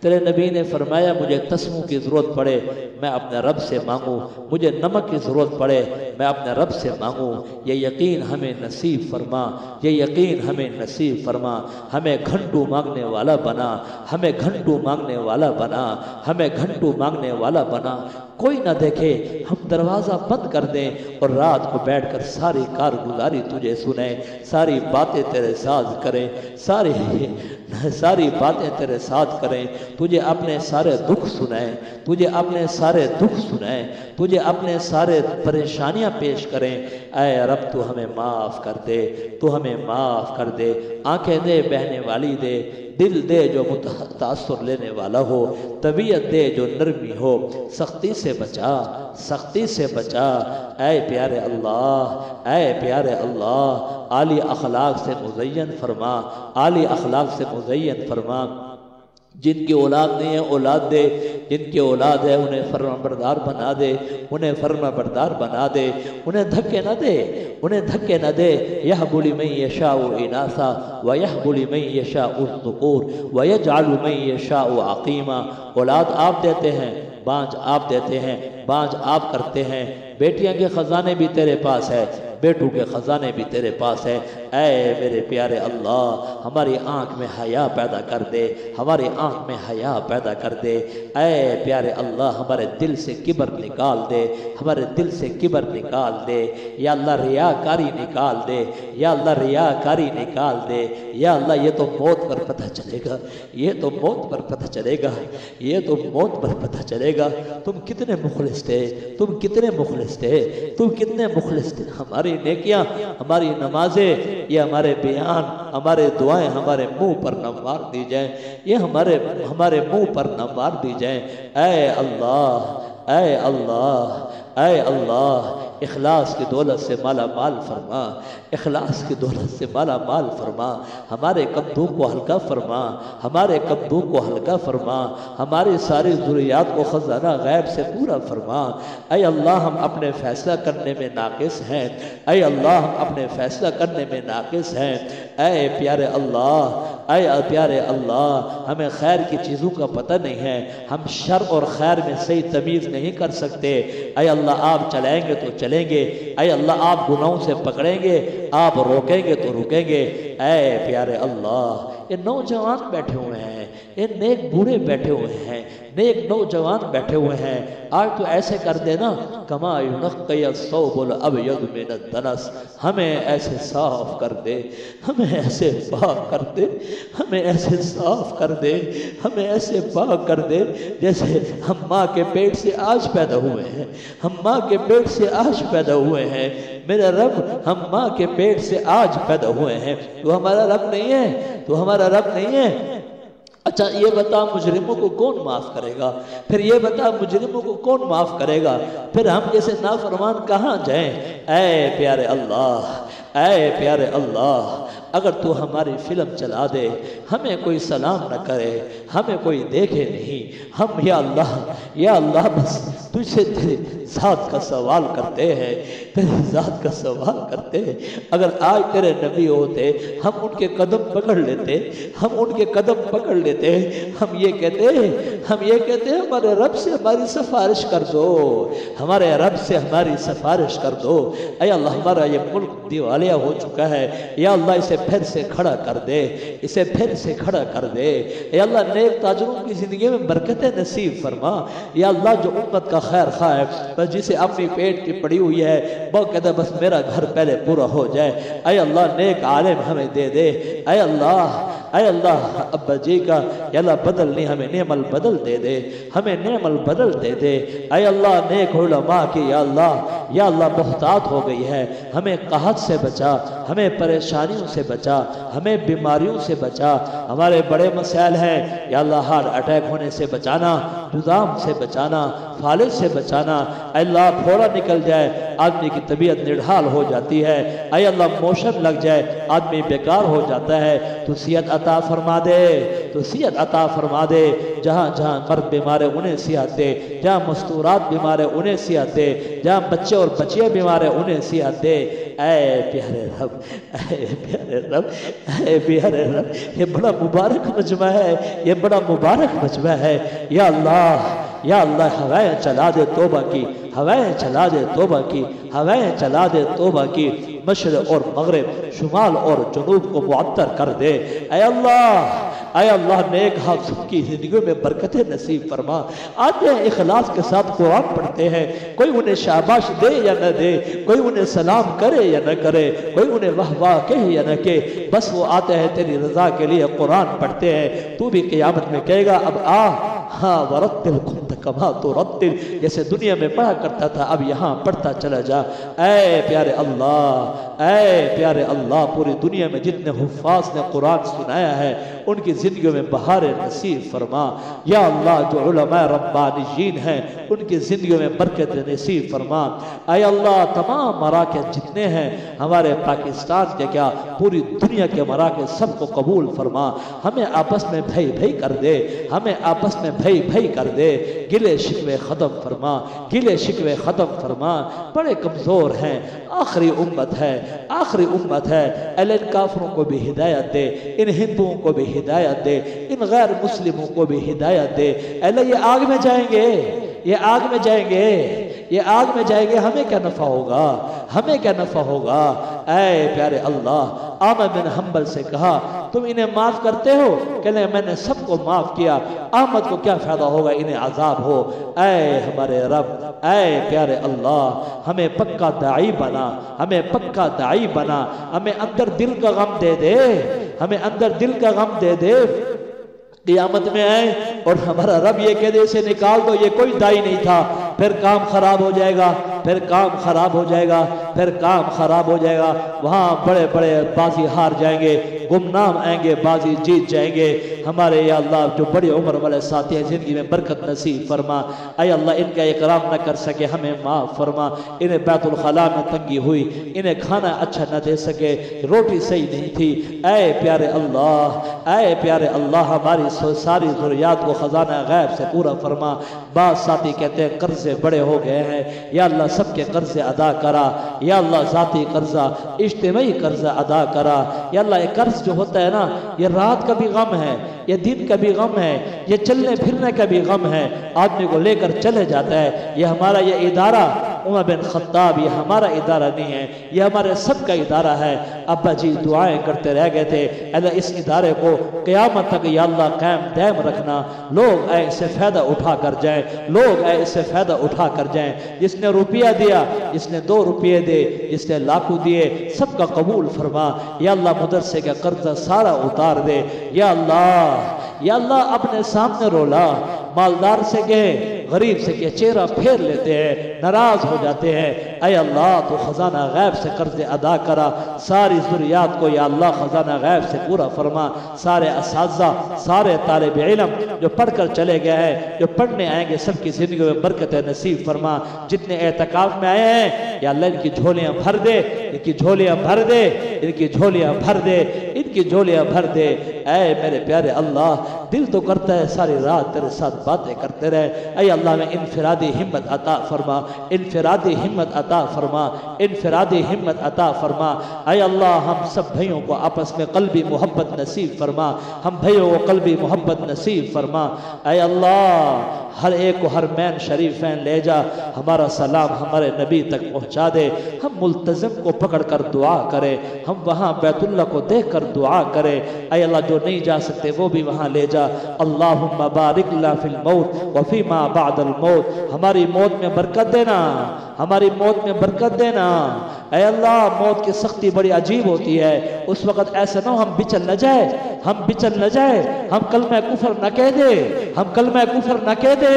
تیرے نبی نے فرمایا مجھے تسموں کی ضرورت پڑے میں اپنے رب سے مانگوں، مجھے نمک کی ضرورت پڑے میں اپنے رب سے مانگوں۔ یہ یقین ہمیں نصیب فرما، یہ یقین ہمیں نصیب فرما، ہمیں گھنٹوں مانگنے والا بنا، ہمیں گھنٹوں مانگنے والا بنا، ہمیں گھنٹوں مانگنے والا بنا۔ کوئی نہ دیکھے ہم دروازہ بند کر دیں اور رات کو بیٹھ کر ساری کارگزاری تجھے سنیں، ساری باتیں تیرے ساتھ کریں، ساری باتیں تیرے ساتھ کریں، تجھے اپنے سارے دکھ سنائیں، تجھے اپنے سارے دکھ سنائیں، تجھے اپنے سارے پریشانیاں پیش کریں۔ اے رب تو ہمیں معاف کر دے، تو ہمیں معاف کر دے، آنکھیں دے بہنے والی دے، دل دے جو متاثر لینے والا ہو، طبیعت دے جو نرمی ہو، سختی سے بچا، سختی سے بچا۔ اے پیارے اللہ، اے پیارے اللہ، عالی اخلاق سے مزین فرما، عالی اخلاق سے مزین فرما۔ جن کی اولاد نہیں ہے اولاد دے، جن کی اولاد ہے انہیں فرما بردار بنا دے، انہیں فرما بردار بنا دے، انہیں دھکے نہ دے، انہیں دھکے نہ دے۔ یہب لمن یشاء اناثا ویہب لمن یشاء الذکور ویجعل من یشاء عقیما۔ اولاد آپ دیتے ہیں، بانج آپ دیتے ہیں، بانج آپ کرتے ہیں۔ بیٹیاں کے خزانے بھی تیرے پاس ہے، بیٹوں کے خزانے بھی تیرے پاس ہے۔ اے میرے پیارے اللہ، ہماری آنکھ میں حیا پیدا کر دے، ہماری آنکھ میں حیا پیدا کر دے۔ اے پیارے اللہ، ہمارے دل سے کبر نکال دے، ہمارے دل سے کبر نکال دے۔ یا اللہ ریاکاری نکال دے، یا اللہ ریاکاری نکال دے۔ یا اللہ یہ تو موت پر پتہ چلے گا، یہ تو موت پر پتہ چلے گا، یہ تو موت پر پتہ چلے گا۔ تم کتنے مخلص تھے، تم کتنے مخلص تھے، تم کتنے مخلص تھے۔ ہماری نیکیاں، ہماری نمازیں، یہ ہمارے بیان، ہمارے دعائیں ہمارے منہ پر نہ مار دی جائیں، یہ ہمارے منہ پر نہ مار دی جائیں۔ اے اللہ، اے اللہ، اے اللہ، اخلاص کی دولت سے مالا مال فرما، اخلاص کی دولت سے مالا مال فرما۔ ہمارے قدوں کو ہلکا فرما، ہمارے قدوں کو ہلکا فرما، ہماری ساری ضروریات کو خزانہ غیب سے پورا فرما۔ اے اللہ ہم اپنے فیصلہ کرنے میں ناقص ہیں، اے اللہ ہم اپنے فیصلہ کرنے میں ناقص ہیں۔ اے پیارے اللہ، اے پیارے اللہ، ہمیں خیر کی چیزوں کا پتہ نہیں ہے، ہم شر اور خیر میں صحیح تمیز نہیں کر سکتے۔ اے اللہ آپ چلائیں گے تو چلیں گے، اے اللہ آپ گناہوں سے پکڑیں گے، آپ روکیں گے تو رکیں گے۔ اے پیارے اللہ، یہ نوجوان بیٹھے ہوئے ہیں، یہ نیک بوڑھے بیٹھے ہوئے ہیں، نیک نوجوان بیٹھے ہوئے ہیں۔ آج تو ایسے کر دینا کما ینقی الثوب الابیض من الدنس، ہمیں ایسے صاف کر دے، ہمیں ایسے پاک کر دے، ہمیں ایسے صاف کر دے، ہمیں ایسے پاک کر دے جیسے ہم ماں کے پیٹ سے آج پیدا ہوئے ہیں، ہم ماں کے پیٹ سے آج پیدا ہوئے ہیں۔ میرے رب، ہم ماں کے پیٹ سے آج پیدا ہوئے ہیں، تو ہمارا رب نہیں ہے، تو ہمارا رب نہیں ہے۔ اچھا یہ بتا مجرموں کو کون معاف کرے گا؟ پھر یہ بتا مجرموں کو کون معاف کرے گا؟ پھر ہم جیسے نافرمان کہاں جائیں؟ اے پیارے اللہ، اے پیارے اللہ، اگر تو ہماری فلم چلا دے، ہمیں کوئی سلام نہ کرے، ہمیں کوئی دیکھے نہیں، ہم یا اللہ بس تجھ سے تیری ذات کا سوال کرتے ہیں، تیری ذات کا سوال کرتے ہیں۔ اگر آج تیرے نبی ہوتے ہم ان کے قدم پکڑ لیتے، ہم ان کے قدم پکڑ لیتے، ہم یہ کہتے ہمارے رب سے ہماری سفارش کر دو، ہمارے رب سے ہماری سفارش کر دو۔ اے اللہ ہمارا یہ ملک دیوالیہ ہو چکا ہے، یا اللہ اسے پھر سے کھڑا کر دے، اسے پھر سے کھڑا کر دے۔ اے اللہ نیک تاجروں کی زندگی میں برکتیں نصیب فرما۔ یا اللہ جو امت کا خیر خواہ ہے، بس جسے اپنی پیٹ کی پڑی ہوئی ہے وہ کہتا ہے بس میرا گھر پہلے پورا ہو جائے، اے اللہ نیک عالم ہمیں دے دے۔ اے اللہ ابا جی کا یا اللہ بدل نہیں، ہمیں نعم البدل دے دے، ہمیں نعم البدل دے دے۔ اے اللہ نیک علماء کی یا اللہ محتاط ہو گئی ہے، ہمیں قحط سے بچا، ہمیں پریشانیوں سے بچا، ہمیں بیماریوں سے بچا۔ ہمارے بڑے مسائل ہیں یا اللہ ہارٹ اٹیک ہونے سے بچانا، جذام سے بچانا، فالج سے بچانا۔ اے اللہ پھوڑا نکل جائے آدمی کی طبیعت نڈھال ہو جاتی ہے، اے اللہ موشن لگ جائے آدمی بیکار ہو جاتا ہے، تو صحت عطا فرما دے، تو صحت عطا فرما دے، جہاں جہاں مرد بیمار ہے انہیں صحت دے، جہاں مستورات بیمار ہے انہیں صحت دے، جہاں بچے اور بچیاں بیمار ہے انہیں صحت دے۔ اے پیارے رب، اے پیارے رب، اے پیارے رب، یہ بڑا مبارک مجمع ہے، یہ بڑا مبارک مجمع ہے، یا اللہ، یا اللہ ہوائیں چلا دے توبہ کی، ہوائیں چلا دے توبہ کی، ہوائیں چلا دے توبہ کی، مشرق اور مغرب، شمال اور جنوب کو معطر کر دے۔ اے اللہ، اے اللہ نیک حافظ کی زندگیوں میں برکتیں نصیب فرما۔ آتے ہیں اخلاص کے ساتھ قرآن پڑھتے ہیں، کوئی انہیں شاباش دے یا نہ دے، کوئی انہیں سلام کرے یا نہ کرے، کوئی انہیں واہ واہ کہے یا نہ کہے، بس وہ آتے ہیں تیری رضا کے لیے قرآن پڑھتے ہیں۔ تو بھی قیامت میں کہے گا اب آ، ہاں ورتل کنت کما ترتل، جیسے دنیا میں پڑھا کرتا تھا اب یہاں پڑھتا چلا جا۔ اے پیارے اللہ، اے پیارے اللہ، پوری دنیا میں جتنے حفاظ نے قرآن سنایا ہے ان کی زندگیوں میں بہار نصیب فرما۔ یا اللہ جو علماء ربانیین ہیں ان کی زندگیوں میں برکت نصیب فرما۔ اے اللہ تمام مراکز جتنے ہیں ہمارے پاکستان کے کیا پوری دنیا کے مراکز سب کو قبول فرما۔ ہمیں آپس میں بھائی بھائی کر دے، ہمیں آپس میں بھائی بھائی کر دے، گلے شکوے ختم فرما، گلے شکوے ختم فرما۔ بڑے کمزور ہیں، آخری امت ہے، آخری امت ہے، ان کافروں کو بھی ہدایت دے، ان ہندوؤں کو بھی ہدایت دے، ان غیر مسلموں کو بھی ہدایت دے۔ اللہ یہ آگ میں جائیں گے، یہ آگ میں جائیں گے، یہ آگ میں جائیں گے، ہمیں کیا نفع ہوگا، ہمیں کیا نفع ہوگا۔ اے پیارے اللہ، احمد بن حنبل سے کہا تم انہیں معاف کرتے ہو؟ کہنے میں نے سب کو معاف کیا، احمد کو کیا فائدہ ہوگا انہیں عذاب ہو۔ اے ہمارے رب، اے پیارے اللہ، ہمیں پکا داعی بنا، ہمیں پکا داعی بنا، ہمیں اندر دل کا غم دے دے، ہمیں اندر دل کا غم دے دے۔ قیامت میں آئے اور ہمارا رب یہ کہہ دے اسے نکال دو، یہ کوئی داعی نہیں تھا، پھر کام خراب ہو جائے گا، پھر کام خراب ہو جائے گا، پھر کام خراب ہو جائے گا۔ وہاں بڑے بڑے بازی ہار جائیں گے، گمنام آئیں گے، بازی جیت جائیں گے۔ ہمارے یا اللہ جو بڑی عمر والے ساتھی ہیں زندگی میں برکت نصیب فرما۔ اے اللہ ان کا اکرام نہ کر سکے ہمیں معاف فرما۔ انہیں بیت الخلاء میں تنگی ہوئی، انہیں کھانا اچھا نہ دے سکے، روٹی صحیح نہیں تھی۔ اے پیارے اللہ، اے پیارے اللہ، ہماری ساری ضروریات کو خزانہ غیب سے پورا فرما۔ بعض ساتھی کہتے ہیں قرضے بڑے ہو گئے ہیں، یا اللہ سب کے قرضے ادا کرا، یا اللہ ذاتی قرضہ، اجتماعی قرضہ ادا کرا۔ یا اللہ یہ قرض جو ہوتا ہے نا، یہ رات کا بھی غم ہے، یہ دن کا بھی غم ہے، یہ چلنے پھرنے کا بھی غم ہے، آدمی کو لے کر چلے جاتا ہے۔ یہ ہمارا یہ ادارہ عمر بن خطاب یہ ہمارا ادارہ نہیں ہے، یہ ہمارے سب کا ادارہ ہے۔ ابا جی دعائیں کرتے رہ گئے تھے، اللہ اس ادارے کو قیامت تک یا اللہ قائم دائم رکھنا، لوگ اے اس سے فائدہ اٹھا کر جائیں، لوگ اے اس سے فائدہ اٹھا کر جائیں۔ جس نے روپیہ دیا، جس نے 2 روپیے دے، جس نے لاکھوں دیے، سب کا قبول فرما۔ یا اللہ مدرسے کا قرضہ سارا اتار دے۔ یا اللہ، یا اللہ اپنے سامنے رولا، مالدار سے کہے، غریب سے کہ چہرہ پھیر لیتے ہیں، ناراض ہو جاتے ہیں۔ اے اللہ تو خزانہ غیب سے قرض ادا کرا، ساری ضروریات کو یا اللہ خزانہ غیب سے پورا فرما۔ سارے اساتذہ، سارے طالب علم جو پڑھ کر چلے گئے ہیں، جو پڑھنے آئیں گے، سب کی زندگی میں برکت نصیب فرما۔ جتنے اعتکاف میں آئے ہیں یا اللہ ان کی جھولیاں بھر دے، ان کی جھولیاں بھر دے، ان کی جھولیاں بھر دے، ان کی جھولیاں بھر دے۔ اے میرے پیارے اللہ، دل تو کرتا ہے ساری رات تیرے ساتھ باتیں کرتے رہے۔ اے اللہ میں انفرادی ہمت عطا فرما، انفرادی ہمت عطا فرما، انفرادی ہمت عطا فرما۔ اے اللہ ہم سب بھائیوں کو آپس میں قلبی محبت نصیب فرما، ہم بھائیوں کو قلبی محبت نصیب فرما۔ اے اللہ ہر ایک کو حرمین شریفین لے جا، ہمارا سلام ہمارے نبی تک پہنچا دے۔ ہم ملتزم کو پکڑ کر دعا کرے، ہم وہاں بیت اللہ کو دیکھ کر دعا کرے۔ اے اللہ جو نہیں جا سکتے وہ بھی وہاں لے جا۔ اللہم بارک لنا فی الموت وفی ما بعد الموت، ہماری موت میں برکت دینا، ہماری موت میں برکت دینا۔ اے اللہ موت کی سختی بڑی عجیب ہوتی ہے، اس وقت ایسا نہ ہو ہم بچل نہ جائے، ہم بچل نہ جائے، ہم کلمہ کفر نہ کہہ دے، ہم کلمہ کفر نہ کہہ دے،